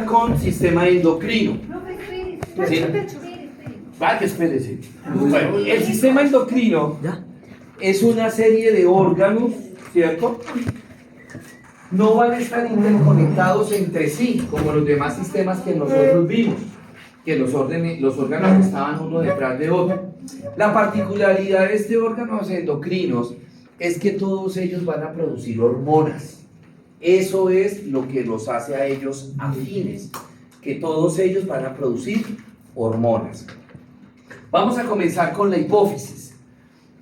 Con sistema endocrino. ¿Sí? Vale, espérese. Bueno, el sistema endocrino es una serie de órganos, ¿cierto? No van a estar interconectados entre sí, como los demás sistemas que nosotros vimos, que los órganos estaban uno detrás de otro. La particularidad de estos órganos endocrinos es que todos ellos van a producir hormonas. Eso es lo que los hace a ellos afines, que todos ellos van a producir hormonas. Vamos a comenzar con la hipófisis.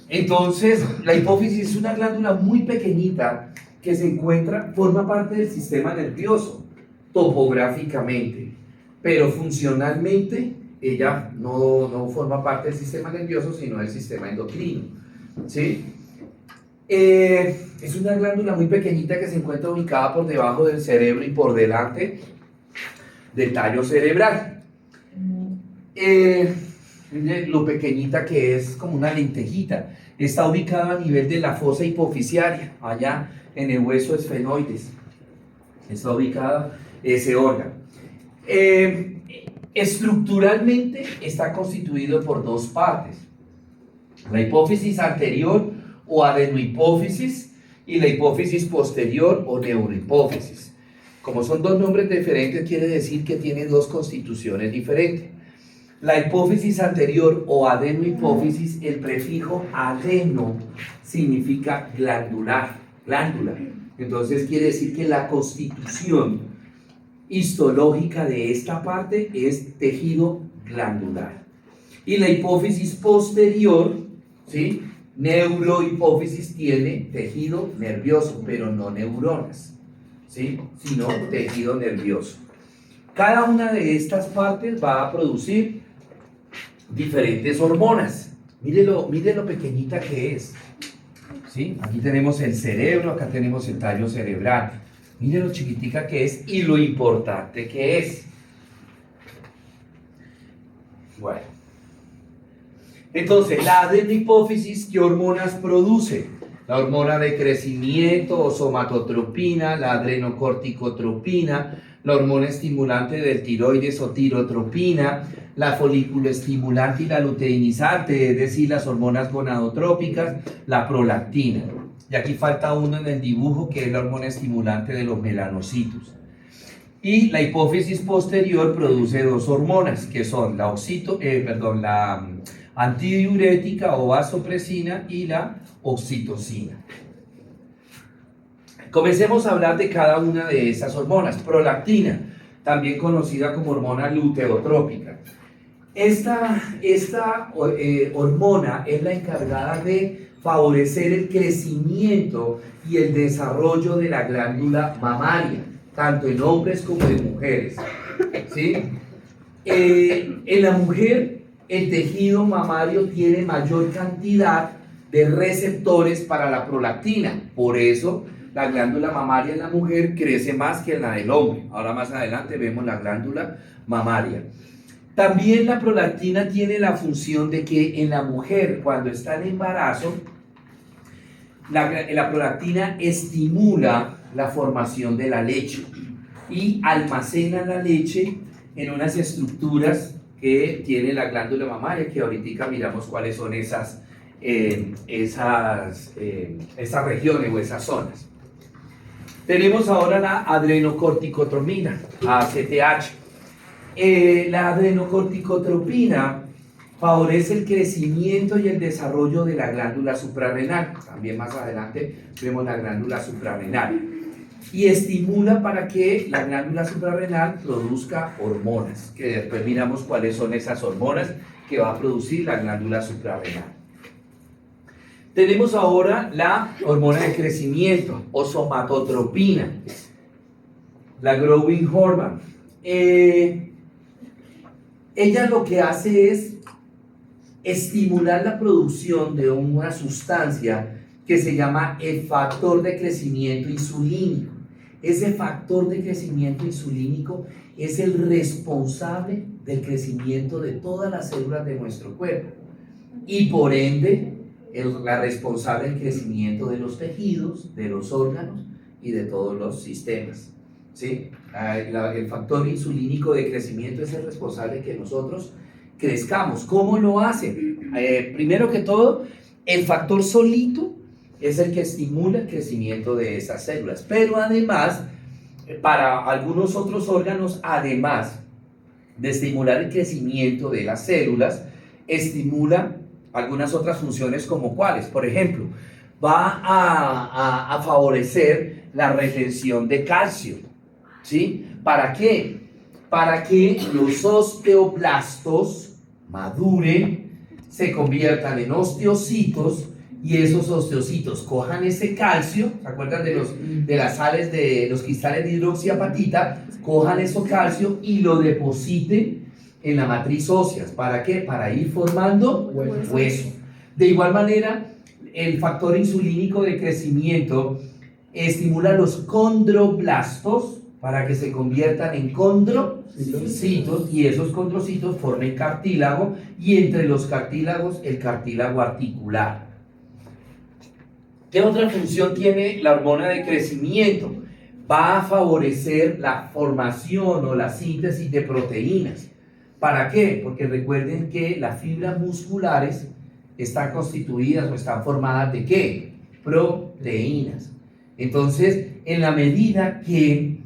Entonces, la hipófisis es una glándula muy pequeñita que forma parte del sistema nervioso, topográficamente, pero funcionalmente ella no forma parte del sistema nervioso, sino del sistema endocrino, ¿sí? Es una glándula muy pequeñita que se encuentra ubicada por debajo del cerebro y por delante del tallo cerebral. Lo pequeñita que es, como una lentejita, está ubicada a nivel de la fosa hipoficiaria, allá en el hueso esfenoides. Está ubicada ese órgano. Estructuralmente está constituido por dos partes: la hipófisis anterior o adenohipófisis y la hipófisis posterior o neurohipófisis. Como son dos nombres diferentes, quiere decir que tiene dos constituciones diferentes. La hipófisis anterior o adenohipófisis, el prefijo adeno significa glándula. Entonces quiere decir que la constitución histológica de esta parte es tejido glandular. Y la hipófisis posterior, ¿sí?, neurohipófisis, tiene tejido nervioso, pero no neuronas, ¿sí?, sino tejido nervioso. Cada una de estas partes va a producir diferentes hormonas. Mire lo pequeñita que es, ¿sí? Aquí tenemos el cerebro, acá tenemos el tallo cerebral. Mire lo chiquitica que es y lo importante que es. Bueno. Entonces, la adenohipófisis, ¿qué hormonas produce? La hormona de crecimiento o somatotropina, la adrenocorticotropina, la hormona estimulante del tiroides o tirotropina, la folículo estimulante y la luteinizante, es decir, las hormonas gonadotrópicas, la prolactina. Y aquí falta uno en el dibujo, que es la hormona estimulante de los melanocitos. Y la hipófisis posterior produce dos hormonas, que son la antidiurética o vasopresina y la oxitocina. Comencemos a hablar de cada una de esas hormonas. Prolactina, también conocida como hormona luteotrópica. Esta hormona es la encargada de favorecer el crecimiento y el desarrollo de la glándula mamaria, tanto en hombres como en mujeres, ¿sí? En la mujer, el tejido mamario tiene mayor cantidad de receptores para la prolactina, por eso la glándula mamaria en la mujer crece más que en la del hombre. Ahora más adelante vemos la glándula mamaria. También la prolactina tiene la función de que en la mujer, cuando está en embarazo, la prolactina estimula la formación de la leche y almacena la leche en unas estructuras que tiene la glándula mamaria, que ahorita miramos cuáles son esas regiones o esas zonas. Tenemos ahora la adrenocorticotropina, ACTH. La adrenocorticotropina favorece el crecimiento y el desarrollo de la glándula suprarrenal. También más adelante vemos la glándula suprarrenal. Y estimula para que la glándula suprarrenal produzca hormonas, que después miramos cuáles son esas hormonas que va a producir la glándula suprarrenal. Tenemos ahora la hormona de crecimiento o somatotropina, la growing hormone. Ella lo que hace es estimular la producción de una sustancia que se llama el factor de crecimiento insulínico. Ese factor de crecimiento insulínico es el responsable del crecimiento de todas las células de nuestro cuerpo y por ende la responsable del crecimiento de los tejidos, de los órganos y de todos los sistemas. ¿sí? El factor insulínico de crecimiento es el responsable de que nosotros crezcamos. ¿Cómo lo hace? Primero que todo, el factor solito es el que estimula el crecimiento de esas células, pero además, para algunos otros órganos, además de estimular el crecimiento de las células, estimula algunas otras funciones como cuáles. Por ejemplo, va a favorecer la retención de calcio, ¿sí? ¿Para qué? Para que los osteoblastos maduren, se conviertan en osteocitos y esos osteocitos cojan ese calcio, ¿se acuerdan de las sales de los cristales de hidroxiapatita? Cojan ese calcio y lo depositen en la matriz ósea. ¿Para qué? Para ir formando hueso. De igual manera, el factor insulínico de crecimiento estimula los condroblastos para que se conviertan en condrocitos y esos condrocitos formen cartílago y entre los cartílagos el cartílago articular. ¿Qué otra función tiene la hormona de crecimiento? Va a favorecer la formación o la síntesis de proteínas. ¿Para qué? Porque recuerden que las fibras musculares están constituidas o están formadas ¿de qué? Proteínas. Entonces, en la medida que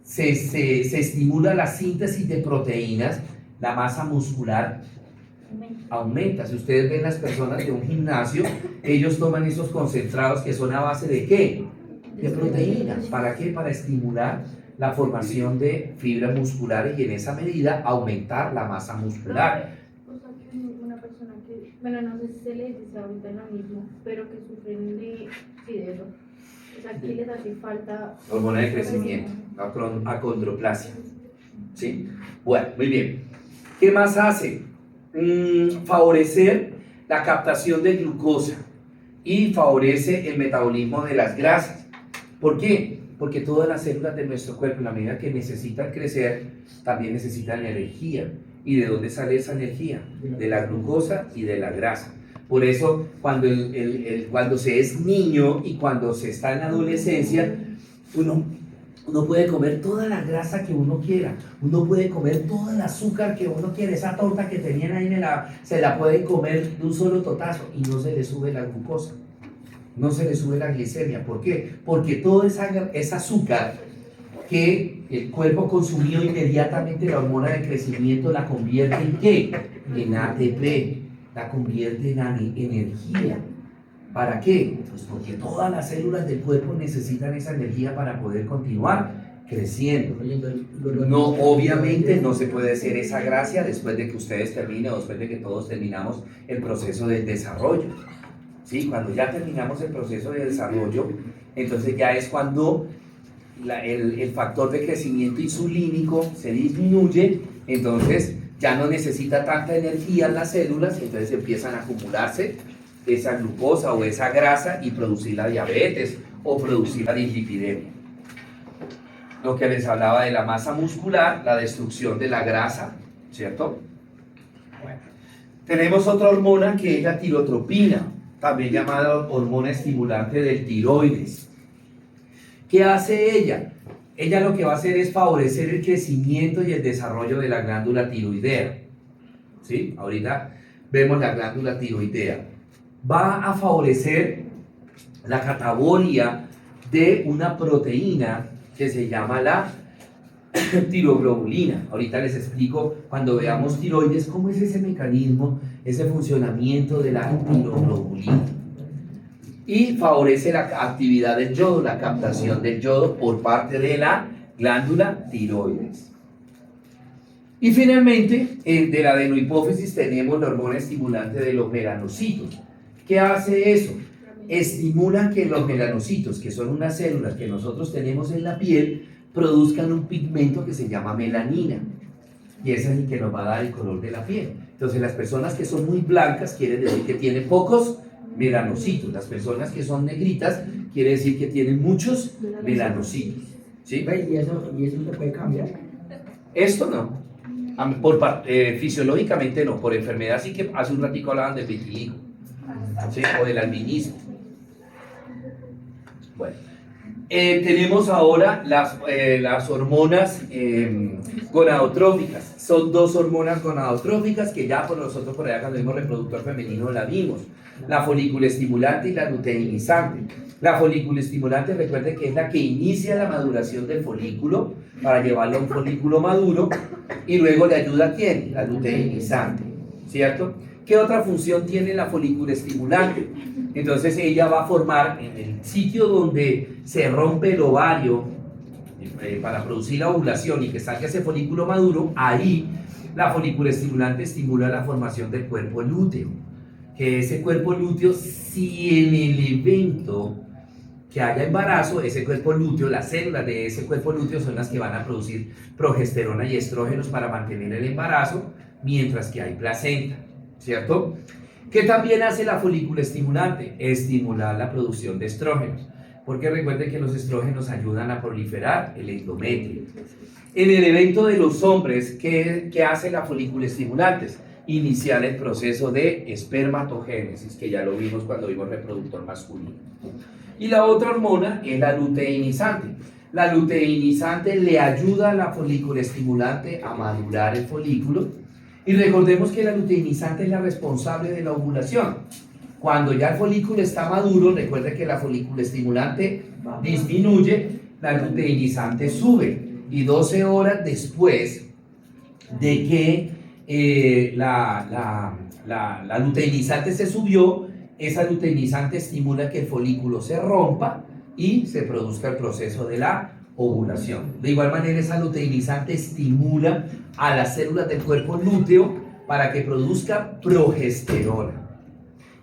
se estimula la síntesis de proteínas, la masa muscular aumenta. Si ustedes ven las personas de un gimnasio, ellos toman esos concentrados que son a base ¿de qué? De proteínas. ¿Para qué? Para estimular la formación de fibras musculares y en esa medida aumentar la masa muscular. O sea, que una persona que, bueno, no sé si se le dice ahorita lo mismo, pero que sufren de eso. O sea, que les hace falta Hormona de crecimiento, acondroplasia. ¿Sí? Bueno, muy bien. ¿Qué más hace? Favorecer la captación de glucosa y favorece el metabolismo de las grasas. ¿Por qué? Porque todas las células de nuestro cuerpo, en la medida que necesitan crecer, también necesitan energía. ¿Y de dónde sale esa energía? De la glucosa y de la grasa. Por eso, cuando, cuando se es niño y cuando se está en la adolescencia, uno puede comer toda la grasa que uno quiera, uno puede comer todo el azúcar que uno quiera, esa torta que tenían ahí se la puede comer de un solo totazo y no se le sube la glucosa, no se le sube la glicemia. ¿Por qué? Porque todo ese azúcar que el cuerpo consumió inmediatamente, la hormona de crecimiento la convierte en ¿qué? En ATP, la convierte en energía. ¿Para qué? Pues porque todas las células del cuerpo necesitan esa energía para poder continuar creciendo. No, obviamente no se puede hacer esa gracia después de que ustedes terminen o después de que todos terminamos el proceso del desarrollo. ¿Sí? Cuando ya terminamos el proceso de desarrollo, entonces ya es cuando el factor de crecimiento insulínico se disminuye, entonces ya no necesita tanta energía en las células, entonces empiezan a acumularse esa glucosa o esa grasa y producir la diabetes o producir la dislipidemia. Lo que les hablaba de la masa muscular, la destrucción de la grasa, ¿cierto? Bueno, tenemos otra hormona que es la tirotropina, también llamada hormona estimulante del tiroides. ¿Qué hace ella? Ella lo que va a hacer es favorecer el crecimiento y el desarrollo de la glándula tiroidea. ¿Sí? Ahorita vemos la glándula tiroidea. Va a favorecer la catabolia de una proteína que se llama la tiroglobulina. Ahorita les explico, cuando veamos tiroides, cómo es ese mecanismo, ese funcionamiento de la tiroglobulina. Y favorece la actividad del yodo, la captación del yodo por parte de la glándula tiroides. Y finalmente, de la adenohipófisis tenemos la hormona estimulante de los melanocitos. ¿Qué hace eso? Estimula que los melanocitos, que son unas células que nosotros tenemos en la piel, produzcan un pigmento que se llama melanina. Y ese es el que nos va a dar el color de la piel. Entonces, las personas que son muy blancas quiere decir que tienen pocos melanocitos. Las personas que son negritas quiere decir que tienen muchos melanocitos. ¿Sí? ¿Y eso se puede cambiar? Esto no. Fisiológicamente no. Por enfermedad sí que hace un ratico hablaban del vitiligo, ¿sí? O del albinismo. Bueno, tenemos ahora las hormonas gonadotróficas. Son dos hormonas gonadotróficas que ya por nosotros por allá cuando vimos reproductor femenino la vimos. La foliculoestimulante y la luteinizante. La foliculoestimulante, recuerden que es la que inicia la maduración del folículo para llevarlo a un folículo maduro y luego le ayuda a quién? La luteinizante, ¿cierto? ¿Qué otra función tiene la foliculoestimulante? Entonces ella va a formar en el sitio donde se rompe el ovario para producir la ovulación y que salga ese folículo maduro, ahí la foliculoestimulante estimula la formación del cuerpo lúteo. Que ese cuerpo lúteo, si en el evento que haya embarazo, ese cuerpo lúteo, las células de ese cuerpo lúteo son las que van a producir progesterona y estrógenos para mantener el embarazo, mientras que hay placenta, ¿cierto? ¿Qué también hace la foliculoestimulante? Estimular la producción de estrógenos, porque recuerden que los estrógenos ayudan a proliferar el endometrio. En el evento de los hombres, ¿qué hace la foliculoestimulante? Iniciar el proceso de espermatogénesis, que ya lo vimos cuando vimos reproductor masculino. Y la otra hormona es la luteinizante. La luteinizante le ayuda a la foliculoestimulante a madurar el folículo. Y recordemos que la luteinizante es la responsable de la ovulación. Cuando ya el folículo está maduro, recuerde que la foliculoestimulante disminuye, la luteinizante sube. Y 12 horas después de que la luteinizante se subió, esa luteinizante estimula que el folículo se rompa y se produzca el proceso de la ovulación. De igual manera, esa luteinizante estimula a las células del cuerpo lúteo para que produzca progesterona.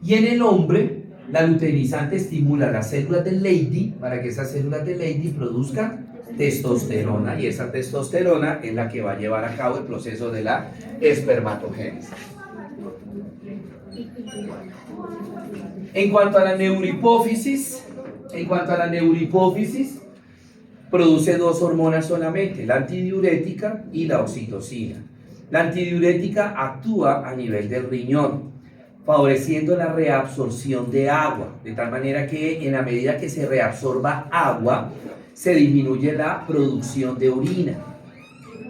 Y en el hombre, la luteinizante estimula las células del Leydig para que esas células del Leydig produzcan testosterona, y esa testosterona es la que va a llevar a cabo el proceso de la espermatogénesis. En cuanto a la neurohipófisis, produce dos hormonas solamente, la antidiurética y la oxitocina. La antidiurética actúa a nivel del riñón, favoreciendo la reabsorción de agua, de tal manera que en la medida que se reabsorba agua, se disminuye la producción de orina.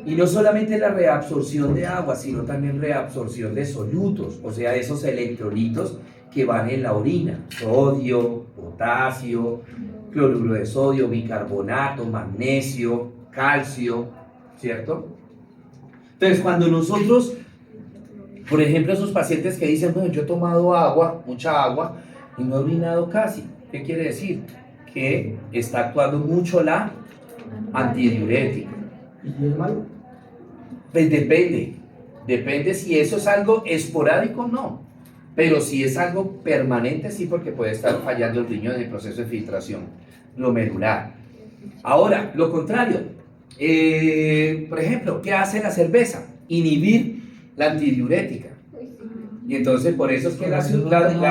Y no solamente la reabsorción de agua, sino también reabsorción de solutos, o sea, esos electrolitos que van en la orina, sodio, potasio, cloruro de sodio, bicarbonato, magnesio, calcio, ¿cierto? Entonces, cuando nosotros, por ejemplo, esos pacientes que dicen, bueno, yo he tomado agua, mucha agua, y no he orinado casi, ¿qué quiere decir? Que está actuando mucho la antidiurética. ¿Y si es malo? Pues depende si eso es algo esporádico, no, pero si es algo permanente, sí, porque puede estar fallando el riñón en el proceso de filtración glomerular. Ahora, lo contrario, por ejemplo, ¿qué hace la cerveza? Inhibir la antidiurética. Y entonces por eso es que la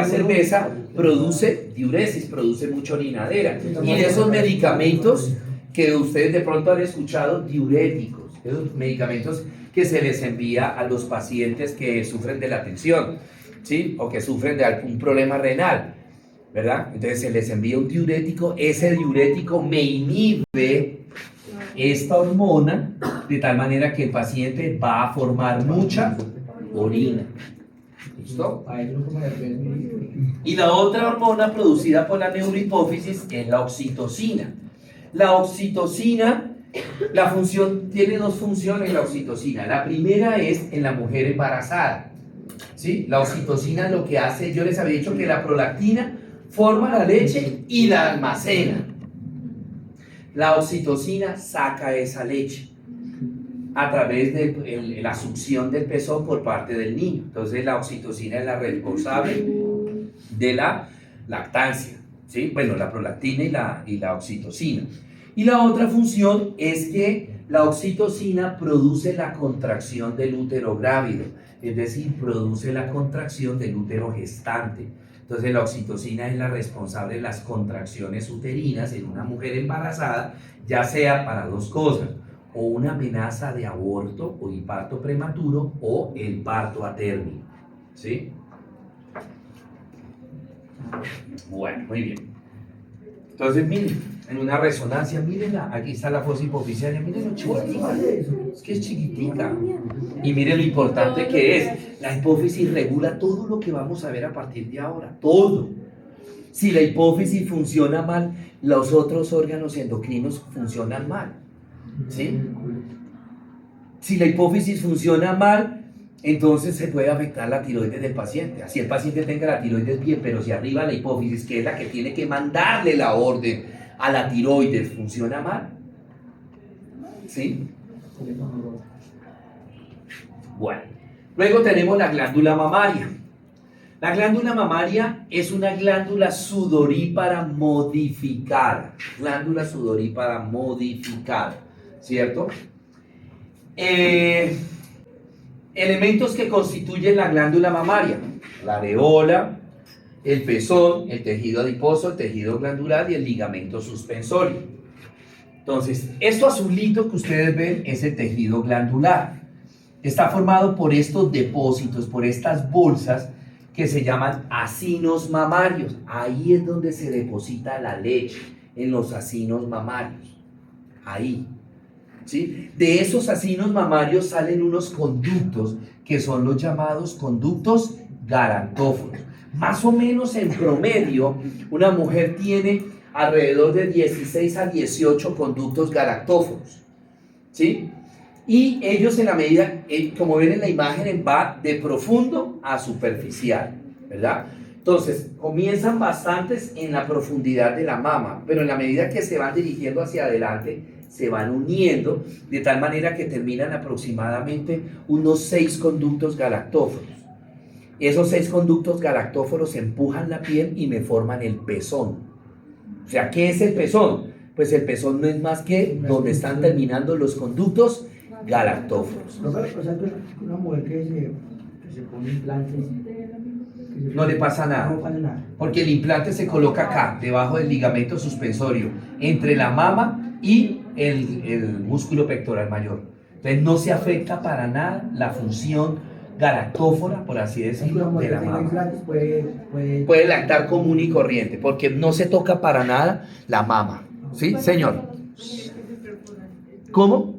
cerveza produce diuresis, produce mucha orinadera. Y de esos medicamentos que ustedes de pronto han escuchado, diuréticos, esos medicamentos que se les envía a los pacientes que sufren de la tensión, ¿sí? O que sufren de algún problema renal, ¿verdad? Entonces se les envía un diurético, ese diurético me inhibe esta hormona de tal manera que el paciente va a formar mucha orina. ¿Listo? Y la otra hormona producida por la neurohipófisis es la oxitocina. La oxitocina, tiene dos funciones la oxitocina. La primera es en la mujer embarazada, ¿sí? La oxitocina lo que hace, yo les había dicho que la prolactina forma la leche y la almacena. La oxitocina saca esa leche a través de la succión del pezón por parte del niño. Entonces la oxitocina es la responsable de la lactancia, ¿sí? Bueno, la prolactina y la oxitocina. Y la otra función es que la oxitocina produce la contracción del útero grávido, es decir, produce la contracción del útero gestante. Entonces la oxitocina es la responsable de las contracciones uterinas en una mujer embarazada, ya sea para dos cosas, o una amenaza de aborto o parto prematuro o el parto a término, ¿sí? Bueno, muy bien. Entonces, miren, en una resonancia, mírenla, aquí está la fosa hipofisiaria, miren lo chiquitica, es que es chiquitica. Y miren lo importante que es, la hipófisis regula todo lo que vamos a ver a partir de ahora, todo. Si la hipófisis funciona mal, los otros órganos endocrinos funcionan mal, ¿sí? Si la hipófisis funciona mal, entonces se puede afectar la tiroides del paciente. Así el paciente tenga la tiroides bien, pero si arriba la hipófisis, que es la que tiene que mandarle la orden a la tiroides, funciona mal, ¿sí? Bueno, luego tenemos la glándula mamaria. La glándula mamaria es una glándula sudorípara modificada. Glándula sudorípara modificada, ¿cierto? Elementos que constituyen la glándula mamaria: la areola, el pezón, el tejido adiposo, el tejido glandular y el ligamento suspensorio. Entonces, esto azulito que ustedes ven es el tejido glandular. Está formado por estos depósitos, por estas bolsas que se llaman acinos mamarios. Ahí es donde se deposita la leche, en los acinos mamarios. Ahí. ¿Sí? De esos acinos mamarios salen unos conductos que son los llamados conductos galactóforos. Más o menos en promedio, una mujer tiene alrededor de 16 a 18 conductos galactóforos, ¿sí? Y ellos, en la medida, como ven en la imagen, va de profundo a superficial, ¿verdad? Entonces, comienzan bastantes en la profundidad de la mama, pero en la medida que se van dirigiendo hacia adelante, se van uniendo, de tal manera que terminan aproximadamente unos 6 conductos galactóforos. Esos 6 conductos galactóforos empujan la piel y me forman el pezón. O sea, ¿qué es el pezón? Pues el pezón no es más que donde están terminando los conductos galactóforos. No, pero, o sea, que una mujer que se pone implantes, No le pasa nada, no pasa nada. porque el implante se coloca acá, debajo del ligamento suspensorio, entre la mama y el músculo pectoral mayor. Entonces no se afecta para nada la función galactófora, por así Una decirlo, mujer de la que tenga mama. implantes puede Puede lactar común y corriente, porque no se toca para nada la mama. ¿Sí, señor? ¿Cómo?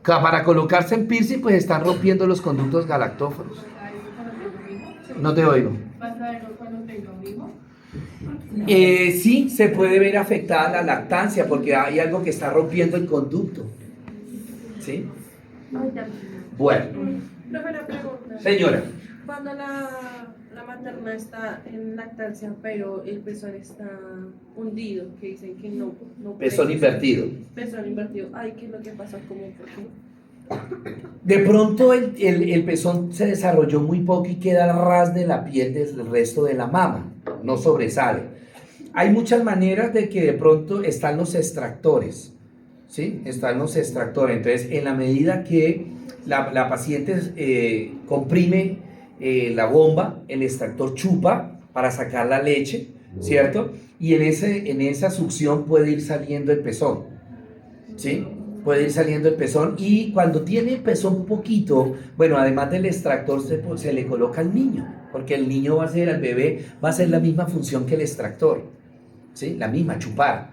Para colocarse en piercing, pues están rompiendo los conductos galactóforos. No te oigo. ¿Pasa algo cuando tenga un hijo? Sí, se puede ver afectada la lactancia, porque hay algo que está rompiendo el conducto. ¿Sí? Bueno, Profe, una pregunta. señora. Cuando la materna está en lactancia, pero el pezón está hundido, que dicen que no Pezón puede- invertido. Pezón invertido. Ay, ¿qué es lo que pasa? ¿Cómo? ¿Por qué? De pronto el pezón se desarrolló muy poco y queda al ras de la piel del resto de la mama, no sobresale. Hay muchas maneras de que de pronto están los extractores, ¿sí? Están los extractores. Entonces, en la medida que la paciente comprime la bomba, el extractor chupa para sacar la leche, ¿cierto? Y en esa succión puede ir saliendo el pezón, ¿sí? Puede ir saliendo el pezón, y cuando tiene el pezón un poquito, bueno, además del extractor se le coloca al niño, porque el niño va a ser, al bebé, va a hacer la misma función que el extractor, ¿sí? La misma, chupar,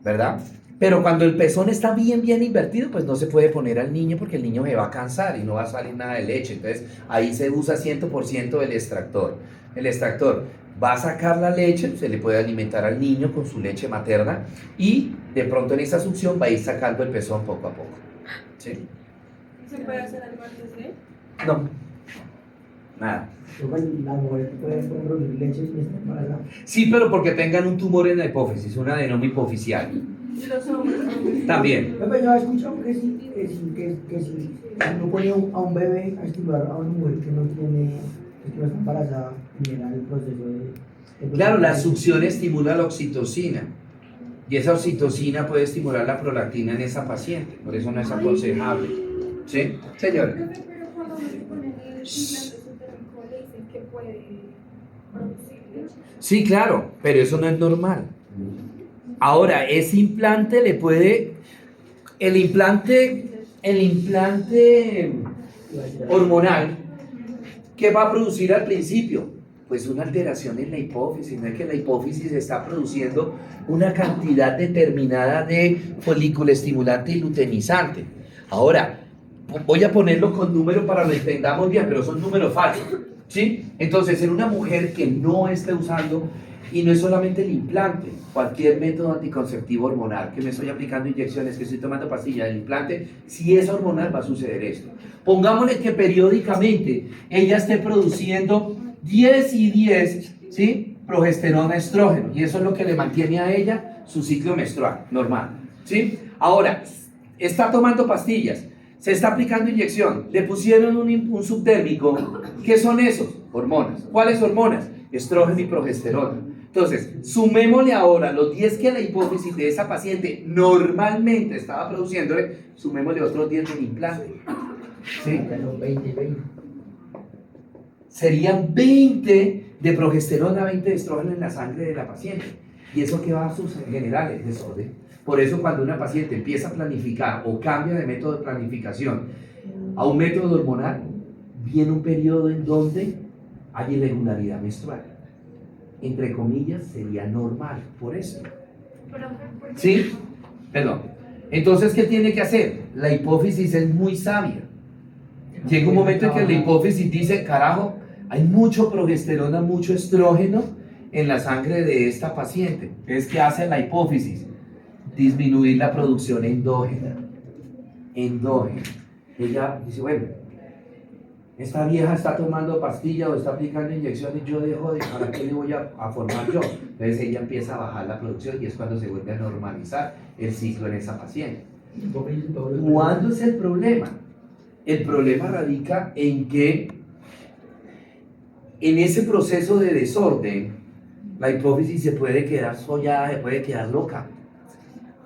¿verdad? Pero cuando el pezón está bien invertido, pues no se puede poner al niño, porque el niño se va a cansar y no va a salir nada de leche. Entonces ahí se usa 100% el extractor. El extractor va a sacar la leche, se le puede alimentar al niño con su leche materna, y de pronto en esa succión va a ir sacando el pezón poco a poco, ¿sí? ¿Se puede hacer algo antes de? No, nada. la mujer puede producir leche y está embarazada. Sí, pero porque tengan un tumor en la hipófisis, un adenoma hipoficial. ¿Y los hombres? También. Yo he escuchado que si uno pone a un bebé a estimular a una mujer que no está embarazada, genera el proceso de Claro, la succión estimula la oxitocina, y esa oxitocina puede estimular la prolactina en esa paciente, por eso no es aconsejable. ¿Sí, señor? Pero cuando se ponen el implante subdérmico, le dicen que puede producir leche. Sí, claro, pero eso no es normal. Ahora, ese implante le puede, el implante hormonal, ¿qué va a producir al principio? Pues una alteración en la hipófisis, no es que la hipófisis está produciendo una cantidad determinada de folículo estimulante y luteinizante. Ahora, voy a ponerlo con números para que lo entendamos bien, pero son números falsos, ¿sí? Entonces, en una mujer que no esté usando, y no es solamente el implante, cualquier método anticonceptivo hormonal, que me estoy aplicando inyecciones, que estoy tomando pastillas, el implante, si es hormonal va a suceder esto. Pongámosle que periódicamente ella esté produciendo 10 y 10, ¿sí? Progesterona, estrógeno, y eso es lo que le mantiene a ella su ciclo menstrual normal, ¿sí? Ahora, está tomando pastillas, se está aplicando inyección, le pusieron un subdérmico. ¿Qué son esos? Hormonas. ¿Cuáles hormonas? Estrógeno y progesterona. Entonces, sumémosle ahora los 10 que la hipófisis de esa paciente normalmente estaba produciéndole, sumémosle otros 10 del implante. ¿Sí? Los 20. Serían 20 de progesterona, 20 de estrógeno en la sangre de la paciente. ¿Y eso qué va a suceder? Generar el desorden. Por eso cuando una paciente empieza a planificar o cambia de método de planificación a un método hormonal, viene un periodo en donde hay irregularidad menstrual. Entre comillas, sería normal por eso. ¿Sí? Perdón. Entonces, ¿qué tiene que hacer? La hipófisis es muy sabia. Llega un momento en que la hipófisis dice, carajo, hay mucho progesterona, mucho estrógeno en la sangre de esta paciente. Entonces, ¿qué hace la hipófisis? Disminuir la producción endógena. Ella dice, bueno, esta vieja está tomando pastillas o está aplicando inyecciones, yo dejo de, ¿para qué le voy a formar yo? Entonces ella empieza a bajar la producción y es cuando se vuelve a normalizar el ciclo en esa paciente. ¿Cuándo es el problema? El problema radica en que en ese proceso de desorden, la hipófisis se puede quedar soñada, se puede quedar loca.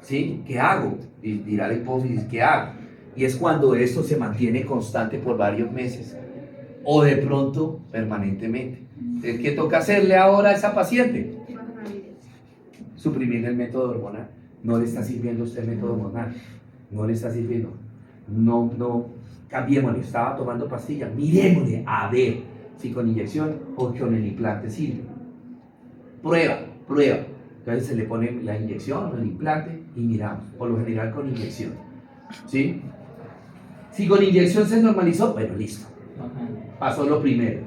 ¿Sí? ¿Qué hago? Y dirá la hipófisis, ¿qué hago? Y es cuando esto se mantiene constante por varios meses o de pronto permanentemente. Entonces, ¿qué toca hacerle ahora a esa paciente? Suprimir el método hormonal. No le está sirviendo a usted el método hormonal. No le está sirviendo. No, cambiémosle. Estaba tomando pastillas. Miremosle a ver si con inyección o con el implante sirve. Prueba. Entonces se le pone la inyección o el implante y miramos. Por lo general con inyección. ¿Sí? Si con inyección se normalizó, bueno, listo. Pasó lo primero.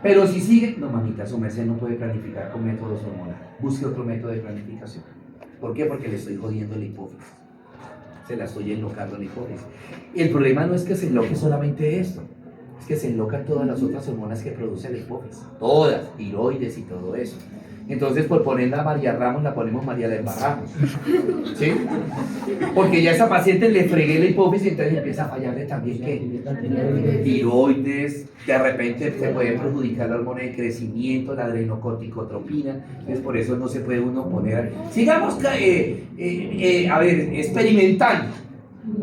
Pero si sigue, no, mamita, su merced no puede planificar con métodos hormonales. Busque otro método de planificación. ¿Por qué? Porque le estoy jodiendo la hipófisis. Se la estoy enlocando la hipófisis. Y el problema no es que se enloque solamente esto, es que se enlocan todas las otras hormonas que produce la hipófisis. Todas, tiroides y todo eso. Entonces, por ponerla María Ramos, la ponemos María del Barramos. ¿Sí? Porque ya a esa paciente le fregué la hipófisis, entonces empieza a fallarle también ¿qué? Tiroides, de repente se puede perjudicar la hormona de crecimiento, la adrenocorticotropina, entonces por eso no se puede uno poner. Sigamos, a ver, experimentando.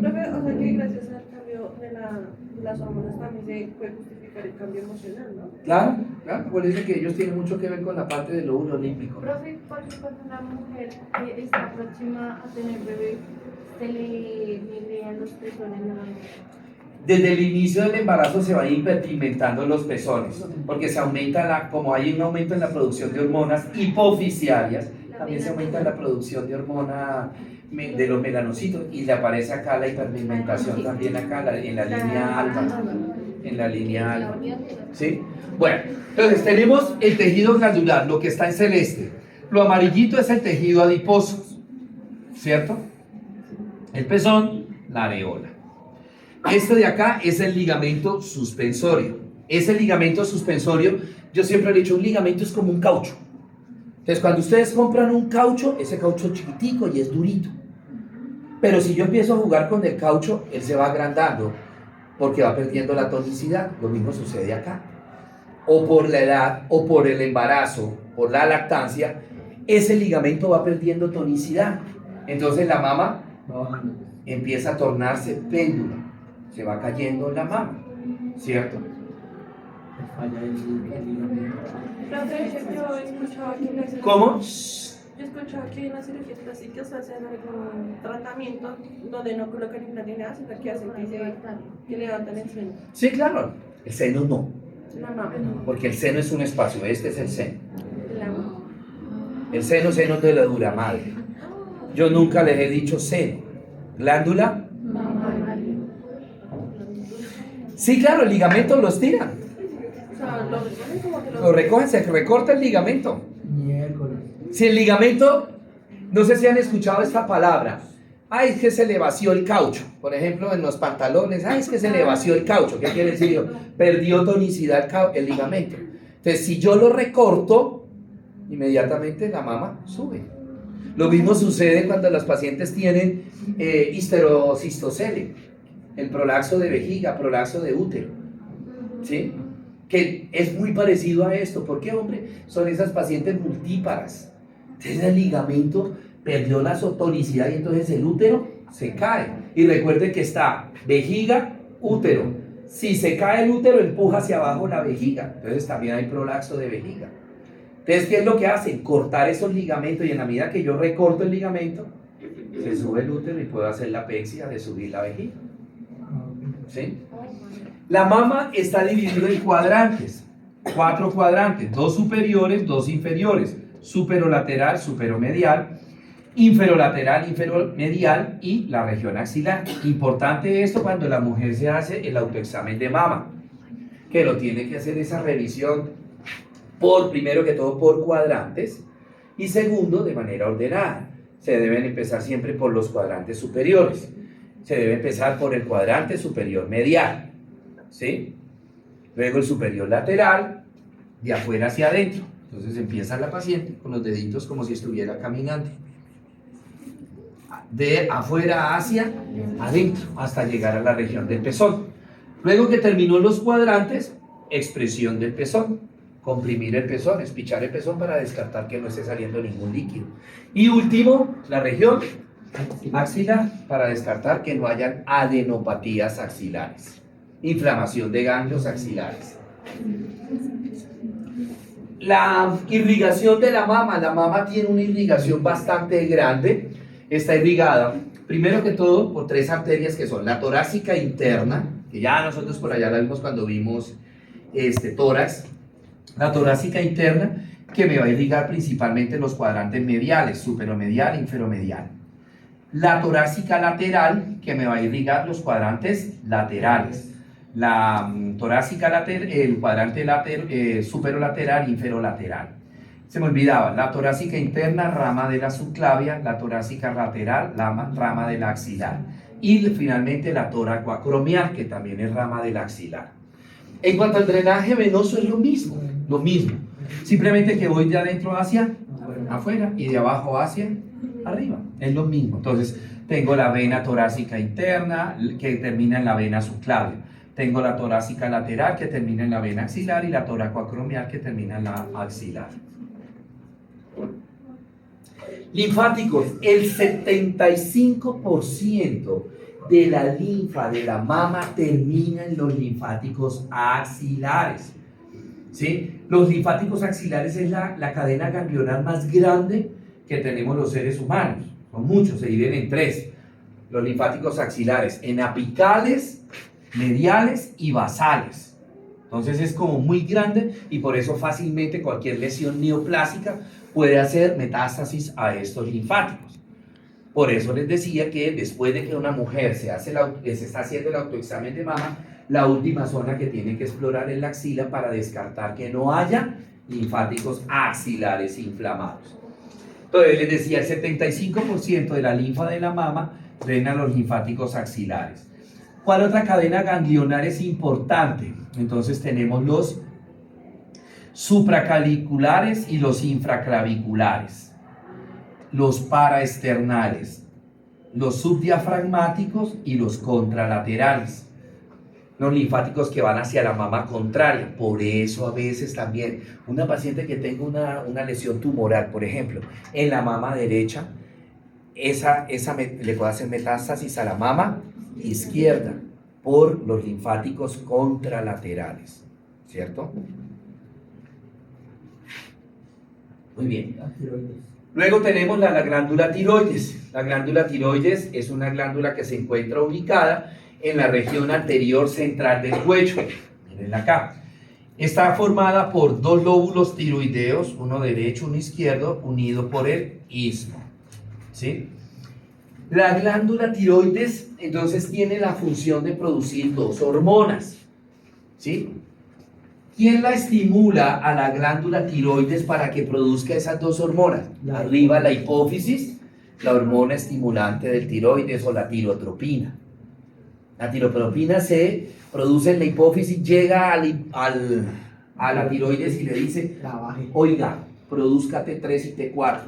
Profe, o sea que gracias al cambio de las hormonas también se puede justificar el cambio emocional, ¿no? Claro, por eso que ellos tienen mucho que ver con la parte del óvulo olímpico. Profe, porque cuando una mujer está próxima a tener bebé, se le vean los pezones nuevamente. Desde el inicio del embarazo se van hiperpigmentando los pezones, porque se aumenta como hay un aumento en la producción de hormonas hipofisiarias, también se aumenta la producción de hormona de los melanocitos y le aparece acá la hiperpigmentación también acá en la línea alfa. En la línea alfa. ¿Sí? Bueno, entonces tenemos el tejido glandular, lo que está en celeste. Lo amarillito es el tejido adiposo, ¿cierto? El pezón, la areola. Este de acá es el ligamento suspensorio. Ese ligamento suspensorio, yo siempre he dicho, un ligamento es como un caucho. Entonces, cuando ustedes compran un caucho, ese caucho es chiquitico y es durito. Pero si yo empiezo a jugar con el caucho, él se va agrandando porque va perdiendo la tonicidad. Lo mismo sucede acá. O por la edad, o por el embarazo, por la lactancia, ese ligamento va perdiendo tonicidad. Entonces la mama empieza a tornarse péndulo. Se va cayendo la mama, ¿cierto? Profe, yo he escuchado que en las ¿Cómo? Yo he escuchado que en las cirugías plásticas hacen algún tratamiento donde no colocan implante ni nada, sino que hacen que levantan el seno. Sí, claro. El seno no. La mama. Porque el seno es un espacio, este es el seno. La mama. El seno de la dura madre. Yo nunca les he dicho seno. Glándula. Sí, claro, el ligamento los tiran. O sea, lo recogen como que Lo recogen, se recorta el ligamento. Miércoles. Si el ligamento, no sé si han escuchado esta palabra. Ay, es que se le vació el caucho. Por ejemplo, en los pantalones, ay, es que se le vació el caucho. ¿Qué quiere decir? Perdió tonicidad el ligamento. Entonces, si yo lo recorto, inmediatamente la mama sube. Lo mismo sucede cuando los pacientes tienen histerocistocele, el prolapso de vejiga, prolapso de útero, ¿sí? Que es muy parecido a esto. ¿Por qué, hombre? Son esas pacientes multíparas. Entonces el ligamento perdió la tonicidad y entonces el útero se cae. Y recuerde que está vejiga, útero. Si se cae el útero, empuja hacia abajo la vejiga. Entonces también hay prolapso de vejiga. Entonces, ¿qué es lo que hacen? Cortar esos ligamentos, y en la medida que yo recorto el ligamento, se sube el útero y puedo hacer la pexia de subir la vejiga. ¿Sí? La mama está dividida en cuadrantes, 4 cuadrantes, 2 superiores, 2 inferiores, superolateral, superomedial, inferolateral, inferomedial y la región axilar. Importante esto cuando la mujer se hace el autoexamen de mama, que lo tiene que hacer esa revisión primero que todo por cuadrantes y segundo de manera ordenada. Se deben empezar siempre por los cuadrantes superiores. Se debe empezar por el cuadrante superior medial, ¿sí? Luego el superior lateral, de afuera hacia adentro. Entonces empieza la paciente con los deditos como si estuviera caminando. De afuera hacia adentro, hasta llegar a la región del pezón. Luego que terminó los cuadrantes, expresión del pezón. Comprimir el pezón, espichar el pezón para descartar que no esté saliendo ningún líquido. Y último, la región axilar, para descartar que no hayan adenopatías axilares, inflamación de ganglios axilares. La irrigación de la mama tiene una irrigación bastante grande. Está irrigada, primero que todo, por 3 arterias que son la torácica interna, que ya nosotros por allá la vimos cuando vimos tórax. La torácica interna, que me va a irrigar principalmente los cuadrantes mediales, superomedial e inferomedial. La torácica lateral, que me va a irrigar los cuadrantes laterales. La torácica lateral, el cuadrante superolateral e inferolateral. Se me olvidaba, la torácica interna, rama de la subclavia, la torácica lateral, rama de la axilar. Y finalmente la toracoacromial, que también es rama de la axilar. En cuanto al drenaje venoso es lo mismo. Simplemente que voy de adentro hacia afuera y de abajo hacia arriba. Es lo mismo. Entonces, tengo la vena torácica interna que termina en la vena subclavia. Tengo la torácica lateral que termina en la vena axilar y la toracoacromial que termina en la axilar. Linfáticos, el 75% de la linfa de la mama termina en los linfáticos axilares. ¿Sí? Los linfáticos axilares es la cadena ganglionar más grande que tenemos los seres humanos. Son muchos, se dividen en 3. Los linfáticos axilares, en apicales, mediales y basales. Entonces es como muy grande y por eso fácilmente cualquier lesión neoplásica puede hacer metástasis a estos linfáticos. Por eso les decía que después de que una mujer se está haciendo el autoexamen de mama, la última zona que tiene que explorar es la axila para descartar que no haya linfáticos axilares inflamados. Entonces les decía, el 75% de la linfa de la mama drena los linfáticos axilares. ¿Cuál otra cadena ganglionar es importante? Entonces tenemos los supraclaviculares y los infraclaviculares, los paraesternales, los subdiafragmáticos y los contralaterales. Los linfáticos que van hacia la mama contraria. Por eso a veces también una paciente que tenga una lesión tumoral, por ejemplo, en la mama derecha, le puede hacer metástasis a la mama izquierda por los linfáticos contralaterales, ¿cierto? Muy bien. Luego tenemos la glándula tiroides. La glándula tiroides es una glándula que se encuentra ubicada en la región anterior central del cuello. Miren acá. Está formada por dos lóbulos tiroideos, uno derecho, uno izquierdo, unido por el istmo. ¿Sí? La glándula tiroides entonces tiene la función de producir dos hormonas. ¿Sí? ¿Quién la estimula a la glándula tiroides para que produzca esas dos hormonas? Arriba la hipófisis, la hormona estimulante del tiroides o la tirotropina. La tirotropina se produce en la hipófisis, llega a la tiroides y le dice, Trabaje. oiga, produzca T3 y T4.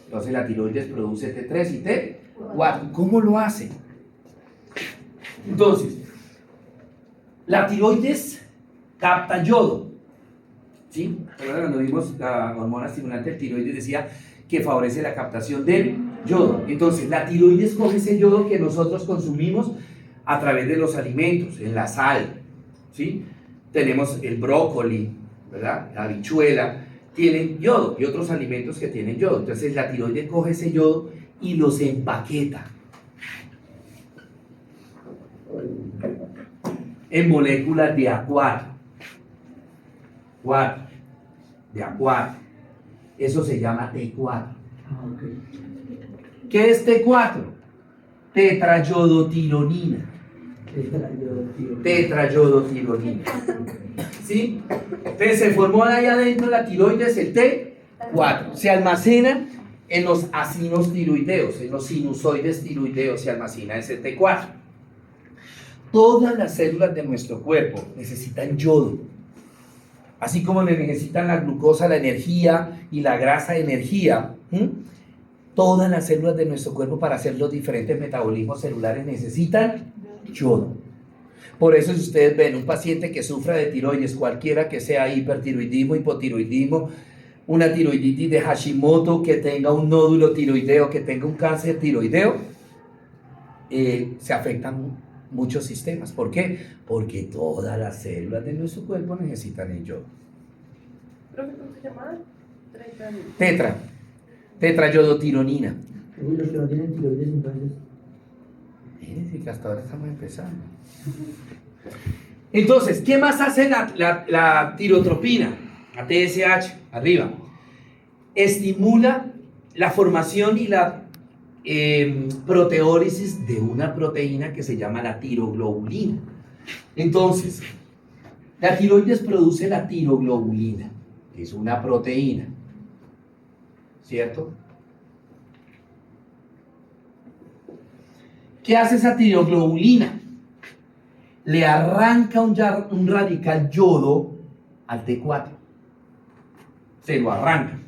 Entonces la tiroides produce T3 y T4. ¿Cómo lo hace? Entonces, la tiroides capta yodo. ¿Sí? Recuerda cuando vimos la hormona estimulante del tiroides decía que favorece la captación del yodo. Entonces, la tiroides coge ese yodo que nosotros consumimos a través de los alimentos, en la sal. ¿Sí? Tenemos el brócoli, ¿verdad? La habichuela, tienen yodo y otros alimentos que tienen yodo. Entonces, la tiroides coge ese yodo y los empaqueta en moléculas de A4. De A4. Eso se llama T4. Ah, ok. ¿Qué es T4? Tetrayodotironina. Tetrayodotironina. ¿Sí? Entonces se formó ahí adentro la tiroides el T4. Se almacena en los acinos tiroideos, en los sinusoides tiroideos se almacena ese T4. Todas las células de nuestro cuerpo necesitan yodo. Así como necesitan la glucosa, la energía y la grasa, energía. Todas las células de nuestro cuerpo para hacer los diferentes metabolismos celulares necesitan yodo. Por eso si ustedes ven un paciente que sufra de tiroides, cualquiera que sea hipertiroidismo, hipotiroidismo, una tiroiditis de Hashimoto, que tenga un nódulo tiroideo, que tenga un cáncer tiroideo, se afectan muchos sistemas. ¿Por qué? Porque todas las células de nuestro cuerpo necesitan el yodo. ¿Pero cómo se llama? Tetrayodotironina. Uy, los que no tienen tiroides, entonces. Fíjense que hasta ahora estamos empezando. Entonces, ¿qué más hace la tirotropina? La TSH, arriba. Estimula la formación y la proteólisis de una proteína que se llama la tiroglobulina. Entonces, la tiroides produce la tiroglobulina, que es una proteína, ¿cierto? ¿Qué hace esa tiroglobulina? Le arranca un radical yodo al T4. Se lo arranca.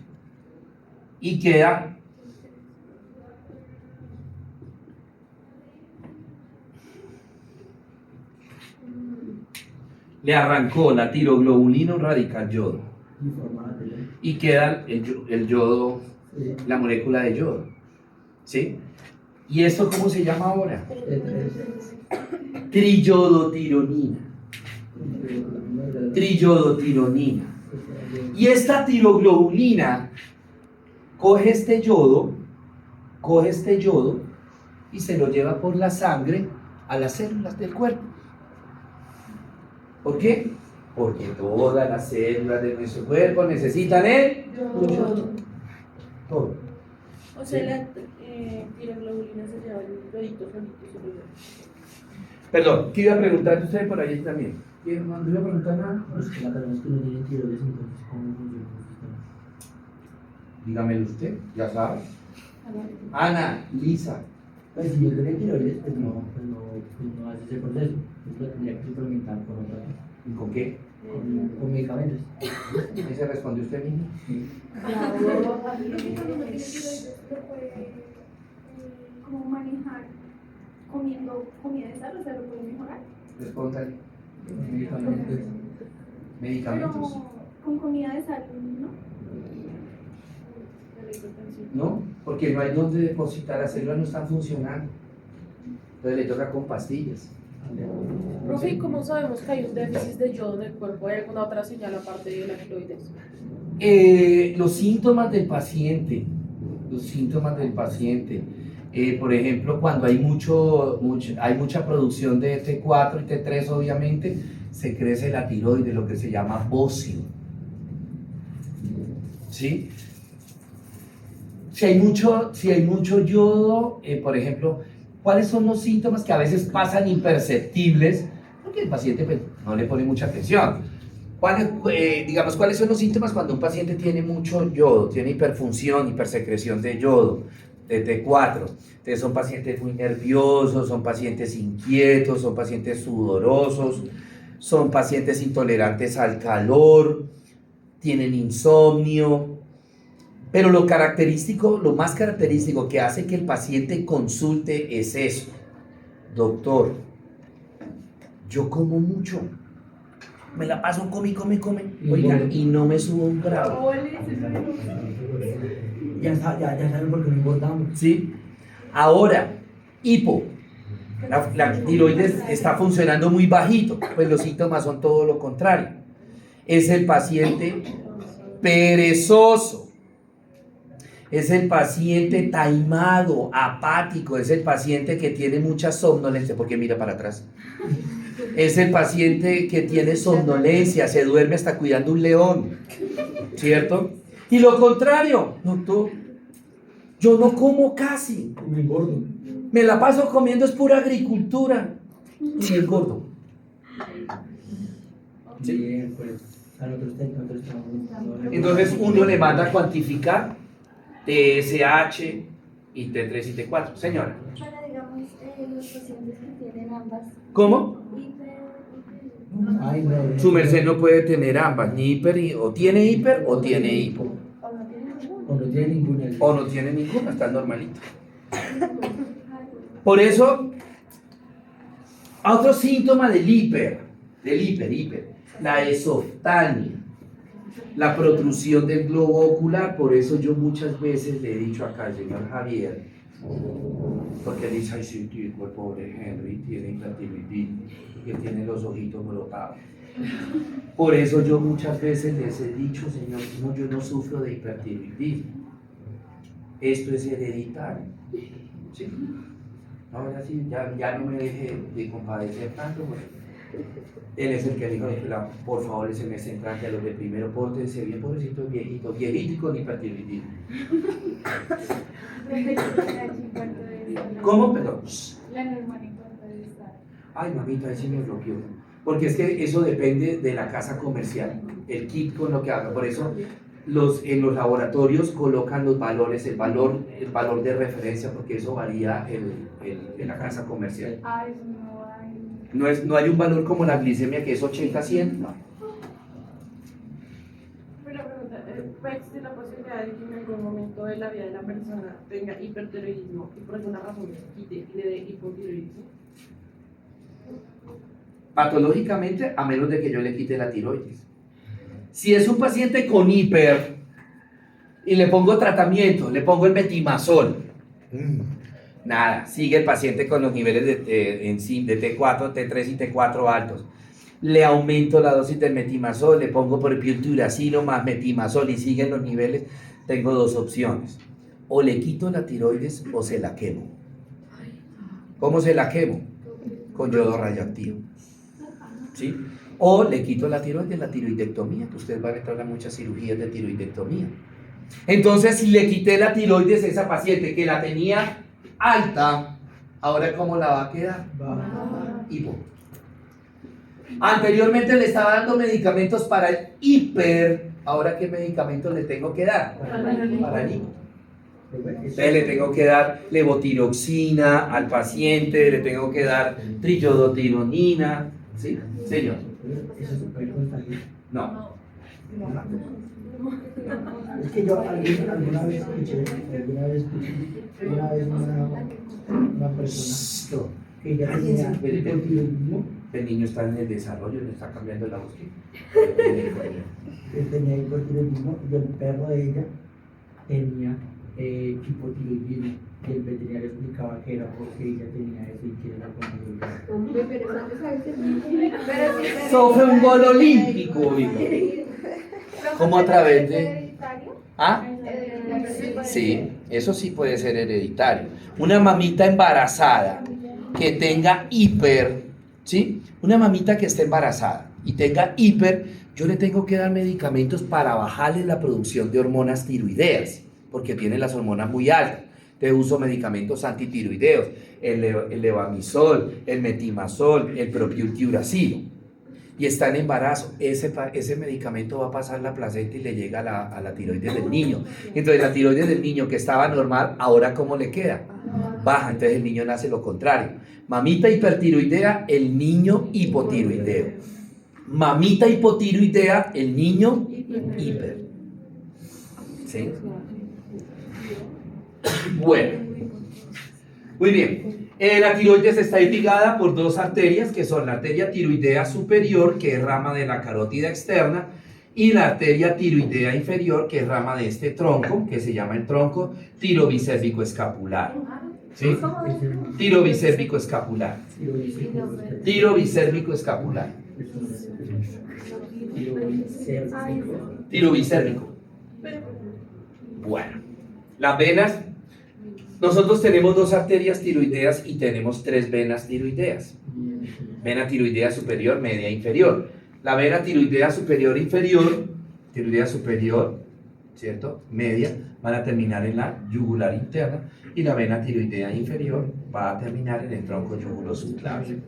Y queda le arrancó la tiroglobulina un radical yodo. Y queda el yodo, la molécula de yodo. ¿Sí? ¿Y esto cómo se llama ahora? Triyodotironina. Triyodotironina. Y esta tiroglobulina coge este yodo y se lo lleva por la sangre a las células del cuerpo. ¿Por qué? Porque todas las células de nuestro cuerpo necesitan el yodo. Todo. O sea, la tiroglobulina se lleva el rodito solito. Perdón, ¿qué iba a preguntar usted por ahí también? ¿No iba a preguntar nada? Pues que la persona es que no tiene tiroides, entonces, ¿cómo funciona el sistema? Dígamelo usted, ya sabe. Ana, Lisa. Pues si yo tiene tiroides, pues no hace ese proceso. Pues lo tendría que suplementar con otra cosa. ¿Y con qué? Con medicamentos. ¿Ese respondió usted mismo? Sí. Cuando uno tiene tiroides, lo puede como manejar comiendo comida de sal, o sea, lo puede mejorar. Responda. Medicamentos. Medicamentos. Pero con comida de sal, ¿no? No, porque no hay donde depositar, las células no están funcionando. Entonces le toca con pastillas. Profe, ¿y cómo sabemos que hay un déficit de yodo en el cuerpo? ¿Hay alguna otra señal aparte de la tiroides? Los síntomas del paciente. Por ejemplo, cuando hay mucha producción de T4 y T3, obviamente, se crece la tiroides, lo que se llama bocio. ¿Sí? Si hay mucho yodo, por ejemplo, ¿cuáles son los síntomas que a veces pasan imperceptibles? Porque el paciente pues, no le pone mucha atención. ¿Cuáles son los síntomas cuando un paciente tiene mucho yodo, tiene hiperfunción, hipersecreción de yodo, de T4? Entonces son pacientes muy nerviosos, son pacientes inquietos, son pacientes sudorosos, son pacientes intolerantes al calor, tienen insomnio. Pero lo más característico que hace que el paciente consulte es eso. Doctor, yo como mucho, me la paso come, oiga, y no me subo un grado. Ya saben por qué no engordamos. ¿Sí? Ahora, hipo. La tiroides está funcionando muy bajito, pues los síntomas son todo lo contrario. Es el paciente perezoso. Es el paciente taimado, apático, es el paciente que tiene mucha somnolencia, porque mira para atrás. Es el paciente que tiene somnolencia, se duerme hasta cuidando un león, ¿cierto? Y lo contrario, doctor, yo no como casi, Me engordo. me la paso comiendo, es pura agricultura, y me engordo. ¿Sí? Bien, pues, a nosotros estamos. Entonces uno le manda a cuantificar TSH y T3 y T4. Señora. Para, digamos, los pacientes que tienen ambas, ¿Cómo? Ay, no. Su merced no puede tener ambas, ni o tiene hiper o tiene hipo. o no tienen ninguna. O no tiene ninguna. O no tiene ninguna, está normalito. Por eso, otro síntoma del hiper, la esoftalmia, la protrusión del globo ocular. Por eso yo muchas veces le he dicho acá al señor Javier, porque él dice, ay sí, tío, el pobre Henry tiene hipertiroidismo, que tiene los ojitos brotados. Por eso yo muchas veces les he dicho, señor, no, yo no sufro de hipertiroidismo, esto es hereditario. ¿Sí? Ahora sí, ya no me deje de compadecer tanto, porque él es el que dijo, por favor, ese mes entrante a los de primero, pórtense bien, pobrecitos viejitos, y con hipertiroidismo. ¿Cómo? Perdón. La normal en cuanto debe estar. Ay, mamita, ahí sí me bloqueó. Porque es que eso depende de la casa comercial, el kit con lo que haga. Por eso en los laboratorios colocan los valores, el valor de referencia, porque eso varía en la casa comercial. Ah, eso no hay. No hay un valor como la glicemia que es 80-100, no. Pero pregunta, ¿puede existir la posibilidad de que en algún momento de la vida de la persona tenga hipertiroidismo y por alguna razón se quite y le dé hipotiroidismo? Patológicamente, a menos de que yo le quite la tiroides. Si es un paciente con hiper y le pongo tratamiento, le pongo el metimazol, nada, sigue el paciente con los niveles de T4, T3 y T4 altos. Le aumento la dosis del metimazol, le pongo propilturacilo más metimazol y siguen los niveles. Tengo dos opciones: o le quito la tiroides o se la quemo. ¿Cómo se la quemo? Con yodo radioactivo. ¿Sí? O le quito la tiroides, la tiroidectomía, que ustedes van a entrar a muchas cirugías de tiroidectomía. Entonces, si le quité la tiroides a esa paciente que la tenía alta, ¿ahora cómo la va a quedar? Hipo. Anteriormente le estaba dando medicamentos para el hiper, ¿ahora qué medicamentos le tengo que dar? Para el hipo. Entonces le tengo que dar levotiroxina al paciente, le tengo que dar triyodotironina, ¿sí? Señor. Eso se puede contagiar. No. Es que yo alguna vez escuché una persona que ya tenía hipotiroidismo, El niño está en el desarrollo, le está cambiando la voz. que tenía hipotiroidismo y el perro de ella tenía hipotiroidismo. Y el veterinario explicaba que era porque ella tenía eso y que era con Eso fue un gol olímpico, hijo. ¿Cómo a través de...? ¿Hereditario? ¿Ah? Sí, eso sí puede ser hereditario. Una mamita embarazada que tenga hiper ¿sí? Una mamita que esté embarazada y tenga hiper, yo le tengo que dar medicamentos para bajarle la producción de hormonas tiroideas, porque tiene las hormonas muy altas. Te uso medicamentos antitiroideos, el levamisol, el metimazol, el propiuracilo. Y está en embarazo, ese medicamento va a pasar la placenta y le llega a la tiroides del niño. Entonces la tiroides del niño que estaba normal, ahora ¿cómo le queda? Baja, entonces el niño nace lo contrario. Mamita hipertiroidea, el niño hipotiroideo. Mamita hipotiroidea, el niño hiper. ¿Sí? Bueno, muy bien. La tiroides está irrigada por dos arterias, que son la arteria tiroidea superior, que es rama de la carótida externa, y la arteria tiroidea inferior, que es rama de este tronco, que se llama el tronco tirobicérvico escapular. ¿Sí? Tirobicérvico escapular. Tirobicérvico escapular. Tirobicérvico. Bueno, las venas. Nosotros tenemos dos arterias tiroideas y tenemos tres venas tiroideas. Vena tiroidea superior, media e inferior. La vena tiroidea superior, tiroidea superior, ¿cierto? Media, van a terminar en la yugular interna y la vena tiroidea inferior va a terminar en el tronco yugulo-subclavio.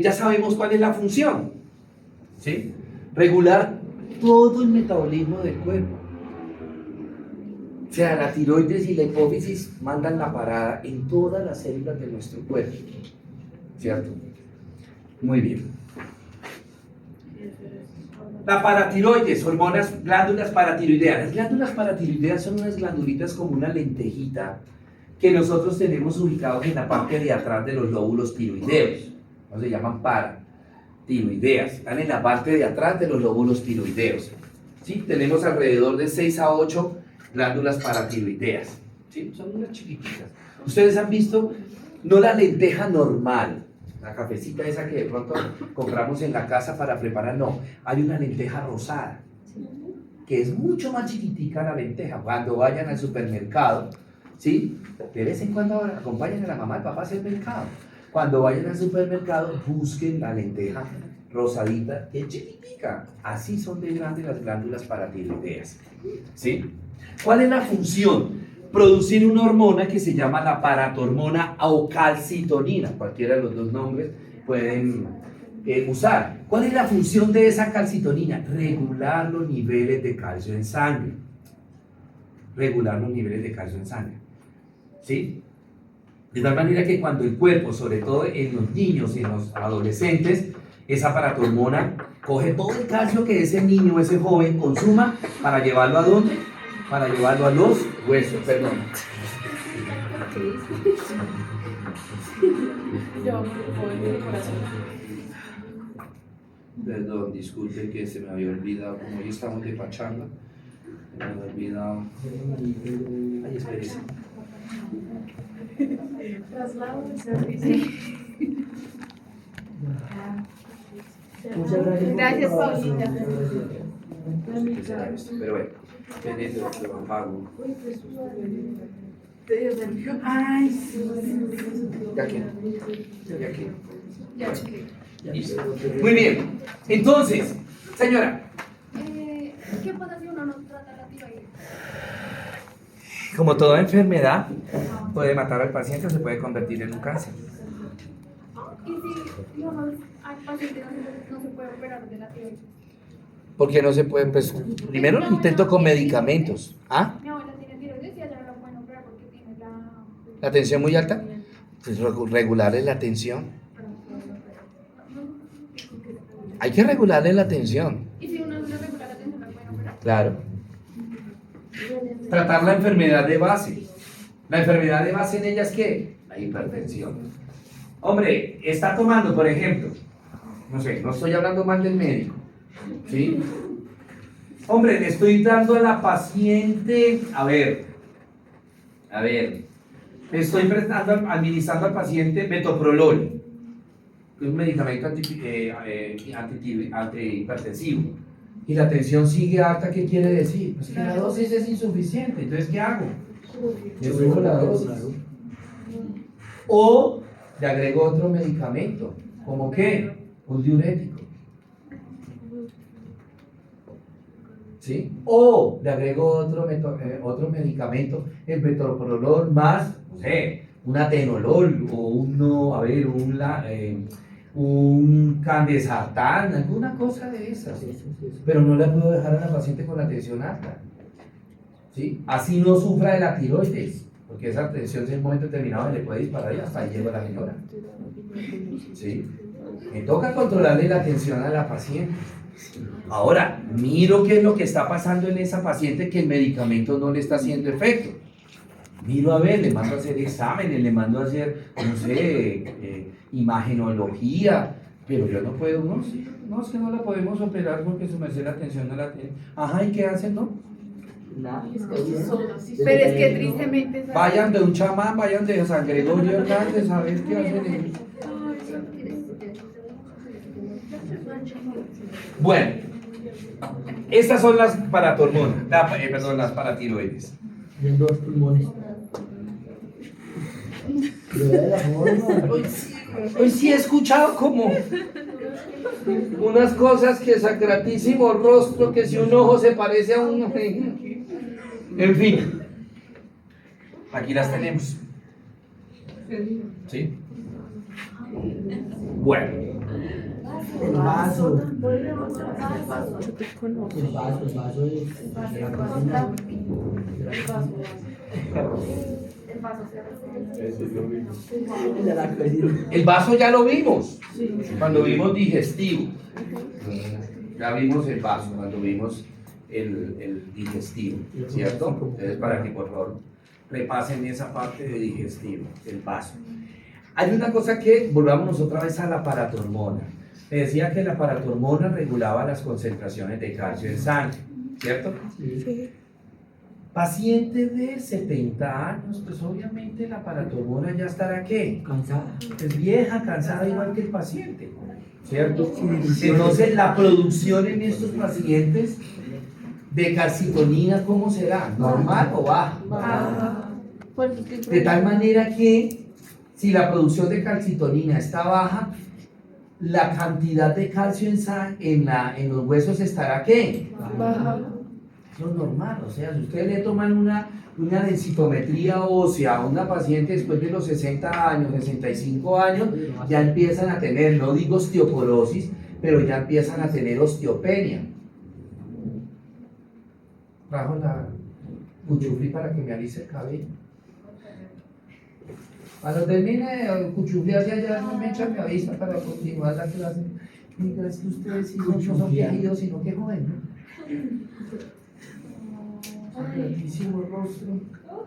Ya sabemos cuál es la función, ¿sí? Regular todo el metabolismo del cuerpo. O sea, la tiroides y la hipófisis mandan la parada en todas las células de nuestro cuerpo, ¿cierto? Muy bien. La paratiroides, hormonas, glándulas paratiroideas. Las glándulas paratiroideas son unas glandulitas como una lentejita que nosotros tenemos ubicados en la parte de atrás de los lóbulos tiroideos. ¿No se llaman paratiroideas? Están en la parte de atrás de los lóbulos tiroideos. ¿Sí? Tenemos alrededor de 6 a 8 glándulas paratiroideas. ¿Sí? Son unas chiquititas. Ustedes han visto, no la lenteja normal, la cafecita esa que de pronto compramos en la casa para preparar, no. Hay una lenteja rosada, que es mucho más chiquitica la lenteja. Cuando vayan al supermercado, ¿sí? De vez en cuando acompañen a la mamá y papá a hacer mercado. Cuando vayan al supermercado, busquen la lenteja rosadita, que es chiquitica. Así son de grandes las glándulas paratiroideas. ¿Sí? ¿Cuál es la función? Producir una hormona que se llama la paratormona o calcitonina. Cualquiera de los dos nombres pueden usar. ¿Cuál es la función de esa calcitonina? Regular los niveles de calcio en sangre. Regular los niveles de calcio en sangre. ¿Sí? De tal manera que cuando el cuerpo, sobre todo en los niños y en los adolescentes, esa paratormona coge todo el calcio que ese niño, ese joven consuma para llevarlo ¿a dónde? Para llevarlo a los huesos, perdón. Perdón, disculpen que se me había olvidado, como hoy estamos de pachanga, me había olvidado. Ay, espérese. Traslado de servicio. Muchas gracias. Gracias, Paulita. Pero bueno, tenés lo apago. Ay, sí. Ya aquí. Listo. Muy bien. Entonces, señora. ¿Qué pasa si uno no trata la tiroides? Como toda enfermedad, puede matar al paciente o se puede convertir en un cáncer. Y si, digamos, hay pacientes que no se puede operar de la tiroides. ¿Por qué no se puede? Pues primero lo intento con medicamentos. ¿Ah? Mi abuela tiene tiroides y allá no la pueden operar porque tiene ¿La tensión muy alta? Pues regularle la tensión. Hay que regularle la tensión. Y si uno no regula la tensión, la pueden operar. Claro. Tratar la enfermedad de base. La enfermedad de base en ella es ¿qué? La hipertensión. Hombre, está tomando, por ejemplo, no sé, no estoy hablando mal del médico, ¿sí? Hombre, le estoy dando a la paciente, a ver, le estoy administrando al paciente metoprolol, que es un medicamento antihipertensivo. Y la tensión sigue alta, ¿qué quiere decir? Pues que la dosis es insuficiente, entonces ¿qué hago? Le subo la dosis. O le agrego otro medicamento, ¿como qué? Un diurético. ¿Sí? O le agrego otro medicamento, el metoprolol más, no sé, un atenolol o un candesartán, alguna cosa de esas. Pero no la puedo dejar a la paciente con la tensión alta. ¿Sí? Así no sufra de la tiroides, porque esa tensión en un momento determinado se le puede disparar y hasta ahí llega la señora. ¿Sí? Me toca controlarle la tensión a la paciente. Ahora, miro qué es lo que está pasando en esa paciente que el medicamento no le está haciendo efecto. Miro a ver, le mando a hacer exámenes, le mando a hacer, no sé, imagenología, pero yo no puedo, no, sí, no, es que no la podemos operar porque su merced la tensión no la tiene. Ajá, ¿y qué hacen, no? Nada. Pero es que tristemente... Vayan de un chamán, vayan de San Gregorio Hernández a ver qué hacen ellos. Bueno, estas son las paratormonas, perdón, las paratiroides. En 2 pulmones. Pero de la forma. Hoy sí he escuchado como unas cosas que sacratísimo rostro, que si un ojo se parece a un... En fin, aquí las tenemos. ¿Sí? Bueno. El vaso. El vaso es de la cocina. El de la cocina. El vaso ya lo vimos, cuando vimos digestivo. Ya vimos el vaso, cuando vimos el digestivo, ¿cierto? Entonces, para que por favor repasen esa parte de digestivo, el vaso. Hay una cosa que, volvamos otra vez a la paratormona. Me decía que la paratormona regulaba las concentraciones de calcio en sangre, ¿cierto? Sí. Paciente de 70 años, pues obviamente la paratormona ya estará, ¿qué? Cansada. Es vieja, cansada igual que el paciente, ¿cierto? Entonces la producción en estos pacientes de calcitonina, ¿cómo será? ¿Normal o baja? De tal manera que si la producción de calcitonina está baja, la cantidad de calcio en los huesos estará, ¿qué? Baja. Eso es normal, o sea, si ustedes le toman una densitometría ósea a una paciente después de los 60 años, 65 años, ya empiezan a tener, no digo osteoporosis, pero ya empiezan a tener osteopenia. Trajo la cuchufli para que me alice el cabello. Cuando termine el cuchufli hacia allá, no me echan mi avisa para continuar la clase. Mira, es que ustedes sí no son viejitos, sino que jóvenes, ¿no? Santísimo rostro,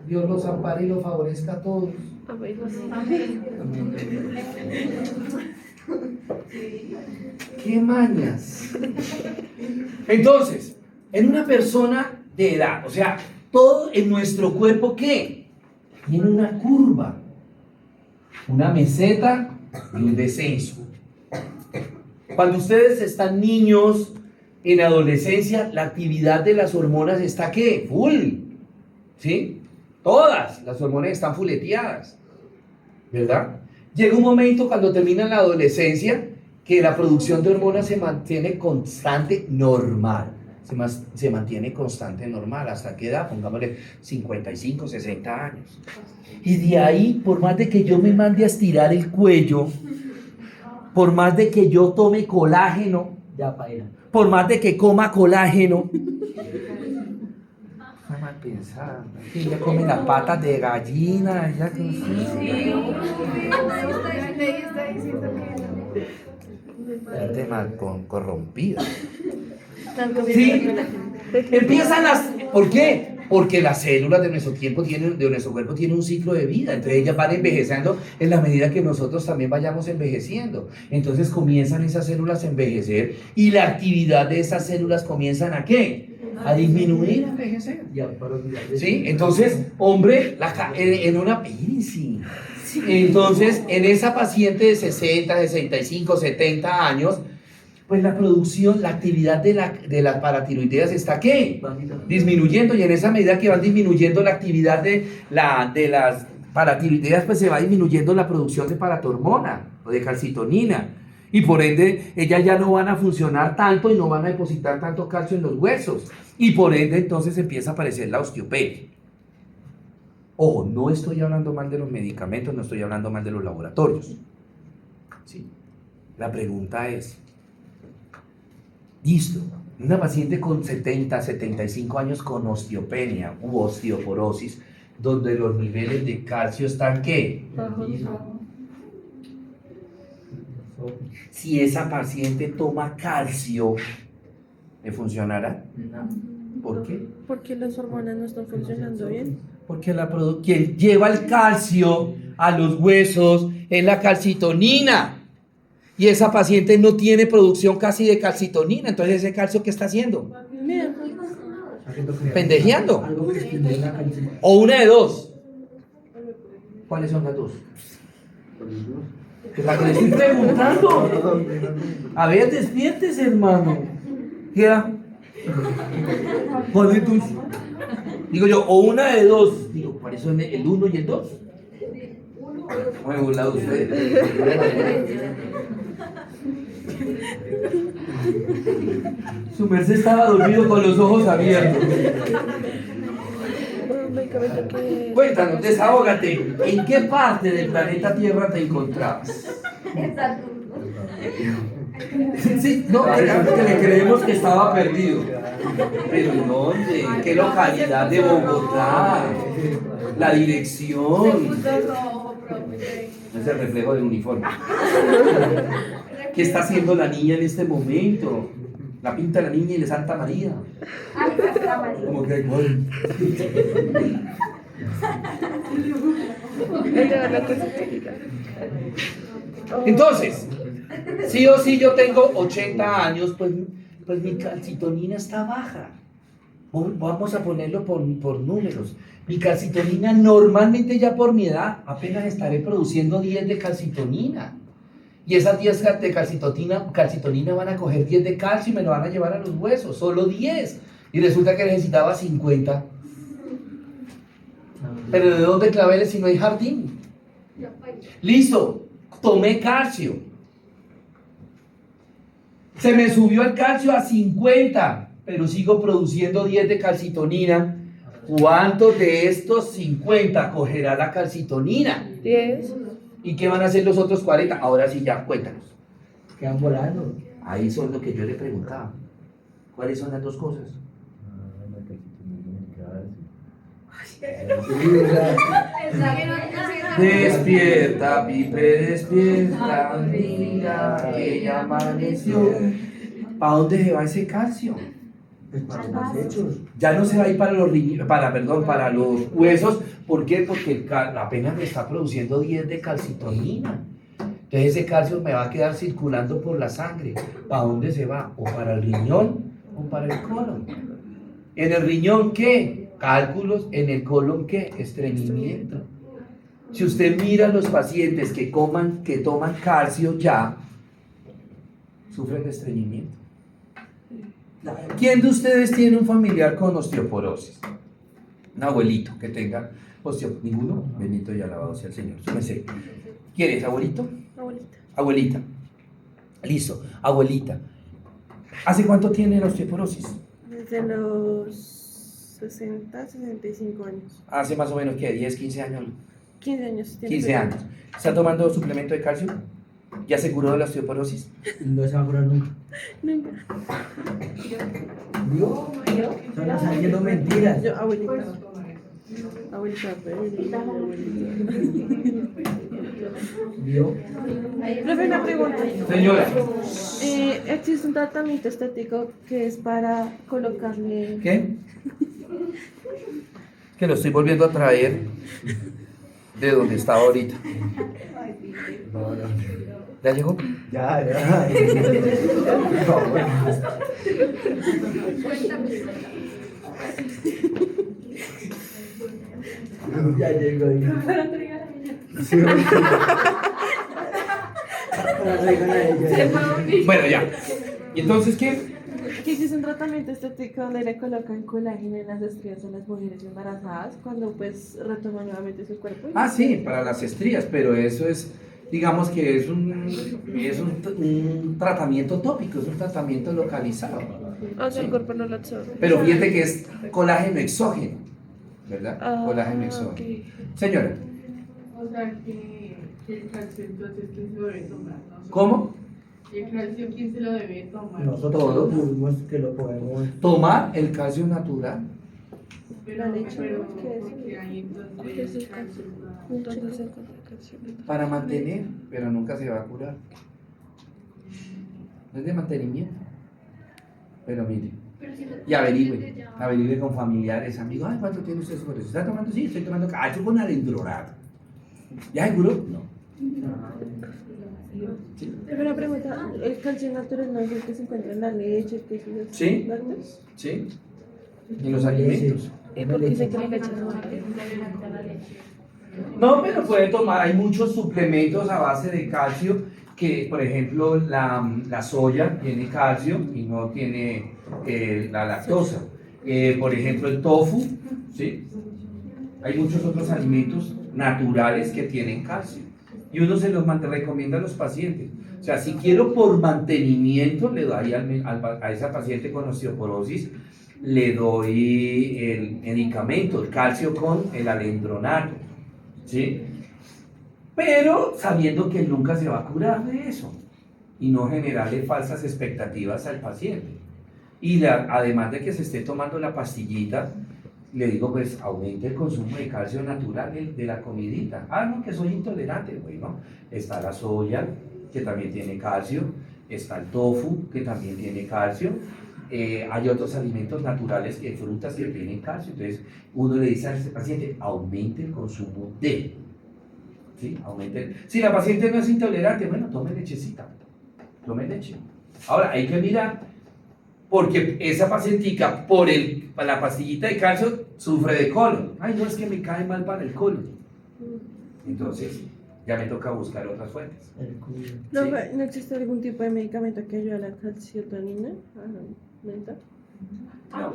Dios los ampare y los favorezca a todos. ¡Qué mañas! Entonces, en una persona de edad, o sea, todo en nuestro cuerpo, ¿qué? Tiene una curva, una meseta y un descenso. Cuando ustedes están niños, en adolescencia, la actividad de las hormonas está, ¿qué? Full, ¿sí? Todas las hormonas están fuleteadas, ¿verdad? Llega un momento cuando termina la adolescencia que la producción de hormonas se mantiene constante, normal. Se mantiene constante, normal. ¿Hasta qué edad? Pongámosle 55, 60 años. Y de ahí, por más de que yo me mande a estirar el cuello, por más de que yo tome colágeno, Ya para ir. por más de que coma colágeno, está mal pensada. Ella come las patas de gallina, ella que gente mal corrompida. Sí, empiezan las. ¿Por qué? Porque las células de nuestro cuerpo tienen un ciclo de vida, entre ellas van envejeciendo en la medida que nosotros también vayamos envejeciendo. Entonces comienzan esas células a envejecer y la actividad de esas células comienzan ¿a qué? A disminuir, a envejecer. ¿Sí? Entonces, hombre, en una sí. Entonces, en esa paciente de 60, 65, 70 años, pues la producción, la actividad de las paratiroideas está ¿qué? Disminuyendo, y en esa medida que van disminuyendo la actividad de las paratiroideas, pues se va disminuyendo la producción de paratormona o de calcitonina. Y por ende, ellas ya no van a funcionar tanto y no van a depositar tanto calcio en los huesos. Y por ende, entonces empieza a aparecer la osteopenia. Ojo, no estoy hablando mal de los medicamentos, no estoy hablando mal de los laboratorios. ¿Sí? La pregunta es, listo, una paciente con 70, 75 años con osteopenia u osteoporosis, donde los niveles de calcio están, ¿qué? Si esa paciente toma calcio, ¿me funcionará? ¿Por qué? Porque las hormonas no están funcionando bien. Porque quien lleva el calcio a los huesos es la calcitonina. Y esa paciente no tiene producción casi de calcitonina. Entonces, ¿ese calcio qué está haciendo? Pendejeando. Algo que estimule la calcitonina. O una de dos. ¿Cuáles son las dos? La que le estoy preguntando. A ver, despiertes, hermano. ¿Qué da? ¿Cuál de tus? Digo yo, o una de dos. Digo, ¿cuáles son el 1 y el 2? Muy burlado ustedes. Su merced estaba dormido con los ojos abiertos. Cuéntanos, desahógate. ¿En qué parte del planeta Tierra te encontrabas? Sí, no, que le creemos que estaba perdido. Pero ¿en dónde? ¿En qué localidad de Bogotá? La dirección. Es el reflejo del uniforme. ¿Qué está haciendo la niña en este momento? La pinta la niña y le Santa María. Como que ay. Entonces, sí o sí yo tengo 80 años, pues mi calcitonina está baja. Vamos a ponerlo por números. Mi calcitonina normalmente ya por mi edad apenas estaré produciendo 10 de calcitonina. Y esas 10 de calcitonina van a coger 10 de calcio y me lo van a llevar a los huesos, solo 10. Y resulta que necesitaba 50. Pero ¿de dónde claveles si no hay jardín? Listo, tomé calcio. Se me subió el calcio a 50, pero sigo produciendo 10 de calcitonina. ¿Cuántos de estos 50 cogerá la calcitonina? 10. ¿Y qué van a hacer los otros 40? Ahora sí, ya, cuéntanos. Quedan volando. Ahí son lo que yo le preguntaba. ¿Cuáles son las dos cosas? Despierta, Pipe, despierta, mira, ella amaneció. ¿Para dónde se va ese calcio? Pues para los hechos. Ya no se va a ir para los huesos. ¿Por qué? Porque apenas me está produciendo 10 de calcitonina. Entonces ese calcio me va a quedar circulando por la sangre. ¿Para dónde se va? ¿O para el riñón o para el colon? ¿En el riñón qué? Cálculos. ¿En el colon qué? Estreñimiento. Si usted mira a los pacientes que toman calcio ya, sufren de estreñimiento. ¿Quién de ustedes tiene un familiar con osteoporosis? Un abuelito que tenga osteoporosis. ¿Ninguno? Bendito y alabado sea el Señor. Súmese. ¿Quién es? ¿Abuelito? Abuelita. Abuelita. Listo. Abuelita. ¿Hace cuánto tiene la osteoporosis? Desde los 60, 65 años. Hace más o menos, ¿qué? ¿10, 15 años? 15 años. 15 años. ¿Está tomando suplemento de calcio? ¿Ya aseguró la osteoporosis? No se va a curar nunca. Nunca. ¿Vio? Están haciendo mentiras. Yo, abuelita. Abuelita, abuelita. ¿Vio? Profe, una pregunta. Señora. ¿Existe un tratamiento estético que es para colocarle... ¿Qué? Que lo estoy volviendo a traer de donde estaba ahorita. ¿Ya llegó? Ya. Ya llegó. Sí. Bueno, ya. ¿Y entonces qué? Aquí existe un tratamiento estético donde le colocan colágeno en las estrías a las mujeres embarazadas cuando pues retoman nuevamente su cuerpo. Ah, sí, para las estrías, pero eso es, digamos que un tratamiento tópico, es un tratamiento localizado. O sea, el Sí. cuerpo no lo absorbe. Pero fíjate que es colágeno exógeno, ¿verdad? Ah, Colágeno exógeno. Señora, O sea que el calcio entonces quién se lo debe tomar, nosotros. ¿cómo? El calcio quién se lo debe tomar. Nosotros Todos. tuvimos que lo podemos. Tomar el calcio natural. Pero, La leche, pero ¿qué es? porque ahí ¿Qué es entonces el calcio? calcio. Entonces el calcio. Para mantener, pero nunca se va a curar. Es de mantenimiento. Pero mire, y averigüe con familiares, amigos, ay, ¿cuánto tiene usted sobre eso? ¿Está tomando? Sí, estoy tomando calcio con alendronato. ¿Ya seguro? No. Sí. Tengo una pregunta, ¿el calcio natural no es el que se encuentra en la leche, quesos, Sí. lácteos? ¿Sí? En los alimentos. ¿Y por qué se cree que la leche es mala? No, pero puede tomar, hay muchos suplementos a base de calcio que, por ejemplo, la soya tiene calcio y no tiene la lactosa. Por ejemplo, el tofu, ¿sí? Hay muchos otros alimentos naturales que tienen calcio y uno se los recomienda a los pacientes. O sea, si quiero por mantenimiento, le doy a esa paciente con osteoporosis, le doy el medicamento, el calcio con el alendronato, ¿sí? Pero sabiendo que nunca se va a curar de eso y no generarle falsas expectativas al paciente. Y además de que se esté tomando la pastillita, le digo, pues aumente el consumo de calcio natural de la comidita. Ah, no, que soy intolerante. Bueno, está la soya, que también tiene calcio, está el tofu, que también tiene calcio. Hay otros alimentos naturales, frutas que tienen calcio. Entonces, uno le dice al paciente, aumente el consumo de. ¿Sí? Aumente. Si la paciente no es intolerante, bueno, tome lechecita. Tome leche. Ahora, hay que mirar, porque esa pacientica, por la pastillita de calcio, sufre de colon. Ay, no, es que me cae mal para el colon. Entonces, ya me toca buscar otras fuentes. No, Sí. ¿no existe algún tipo de medicamento que ayude a la calcitotonina? ¿Aumenta? No.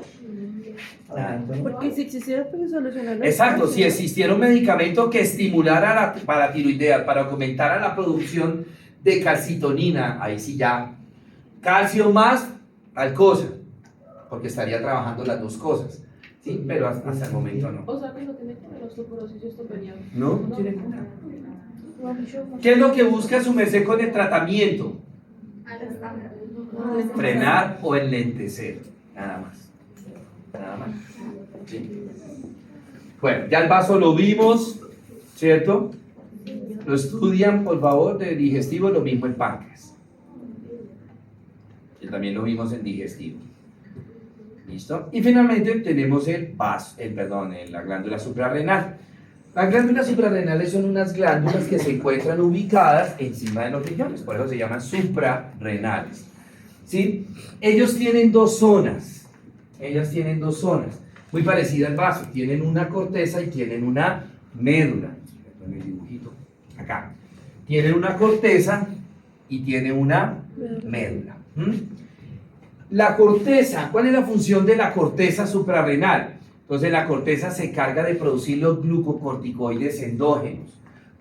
Porque si existiera, pues soluciona los Exacto, calcios, si ¿no? existiera un medicamento que estimulara la paratiroidea para aumentar la producción de calcitonina, ahí sí ya, calcio más tal cosa, porque estaría trabajando las dos cosas, ¿sí? Pero hasta el momento no. O sea que no tiene que ver osteoporosis y osteopenia. No tiene cura. ¿Qué es lo que busca su merced con el tratamiento? Frenar o enlentecer, nada más. Nada más. ¿Sí? Bueno, ya el vaso lo vimos, ¿cierto? Lo estudian, por favor, de digestivo, lo mismo el páncreas. Que también lo vimos en digestivo. ¿Listo? Y finalmente tenemos la glándula suprarrenal. Las glándulas suprarrenales son unas glándulas que se encuentran ubicadas encima de los riñones, por eso se llaman suprarrenales. ¿Sí? Ellos tienen dos zonas. Ellas tienen dos zonas, muy parecidas al vaso. Tienen una corteza y tienen una médula. En el dibujito, acá. Tienen una corteza y tiene una médula. La corteza, ¿cuál es la función de la corteza suprarrenal? Entonces la corteza se encarga de producir los glucocorticoides endógenos,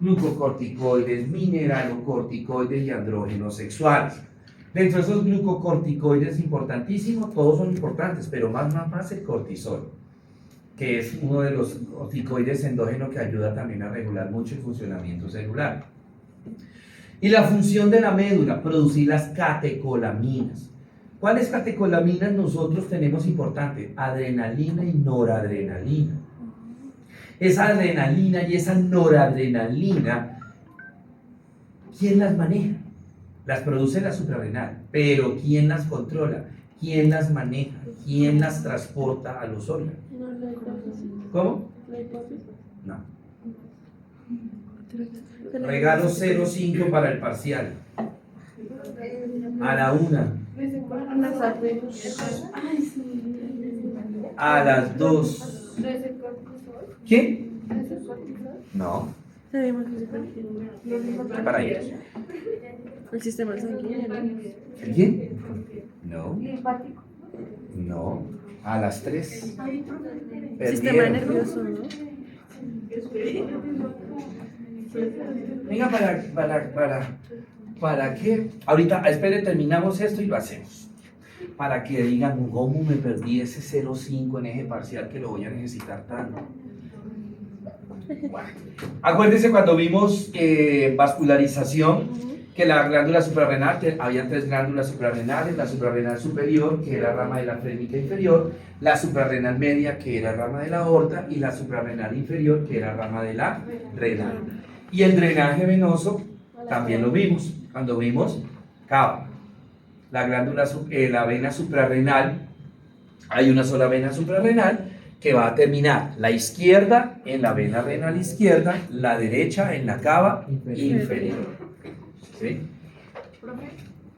glucocorticoides, mineralocorticoides y andrógenos sexuales. Dentro de esos glucocorticoides importantísimos, todos son importantes, pero más el cortisol, que es uno de los corticoides endógenos que ayuda también a regular mucho el funcionamiento celular. Y la función de la médula, producir las catecolaminas. ¿Cuáles catecolaminas nosotros tenemos importantes? Adrenalina y noradrenalina. Esa adrenalina y esa noradrenalina, ¿quién las maneja? Las produce la suprarrenal, pero ¿quién las controla? ¿Quién las maneja? ¿Quién las transporta a los órganos? No, la hipófisis. ¿Cómo? La hipófisis. No. Se le- Regalo 0,5 para el parcial. A la 1. Las arterias. Ay, sí. A las 2. ¿No es el cortisol? ¿Qué? ¿No es el cortisol? No. Sabemos que se contiene. Para ellos. El sistema sanguíneo, ¿no? ¿El quién? No. Linfático. No, a las 3. Sistema nervioso, ¿no? Venga, ¿para qué? Ahorita, espere, terminamos esto y lo hacemos. Para que digan, ¿cómo me perdí ese 0,5 en eje parcial que lo voy a necesitar tanto? Bueno, acuérdense cuando vimos vascularización, que la glándula suprarrenal, había 3 glándulas suprarrenales, la suprarrenal superior, que era rama de la frénica inferior, la suprarrenal media, que era rama de la aorta, y la suprarrenal inferior, que era rama de la renal. Y el drenaje venoso también lo vimos, cuando vimos cava. La glándula, la vena suprarrenal, hay una sola vena suprarrenal que va a terminar la izquierda en la vena renal izquierda, la derecha en la cava inferior. ¿Sí? Profe,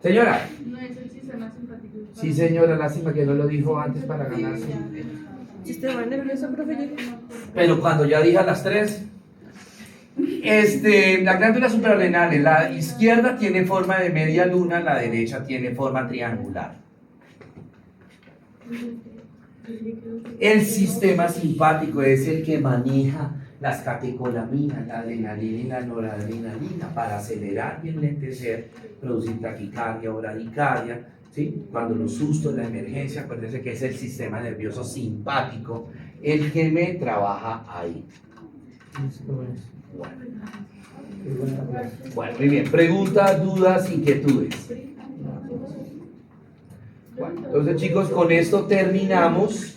Señora, no es el sistema simpático. sí señora, lástima que no lo dijo antes para ganarse. Sistema nervioso, profe. Pero cuando ya dije a las 3, la glándula suprarrenal en la izquierda tiene forma de media luna, la derecha tiene forma triangular. El sistema simpático es el que maneja las catecolaminas, la adrenalina y la noradrenalina para acelerar y enlentecer, producir taquicardia o bradicardia, ¿sí? Cuando los sustos, la emergencia, acuérdense que es el sistema nervioso simpático el que me trabaja ahí. Bueno, muy bien. Preguntas, dudas, inquietudes. Bueno, entonces chicos, con esto terminamos.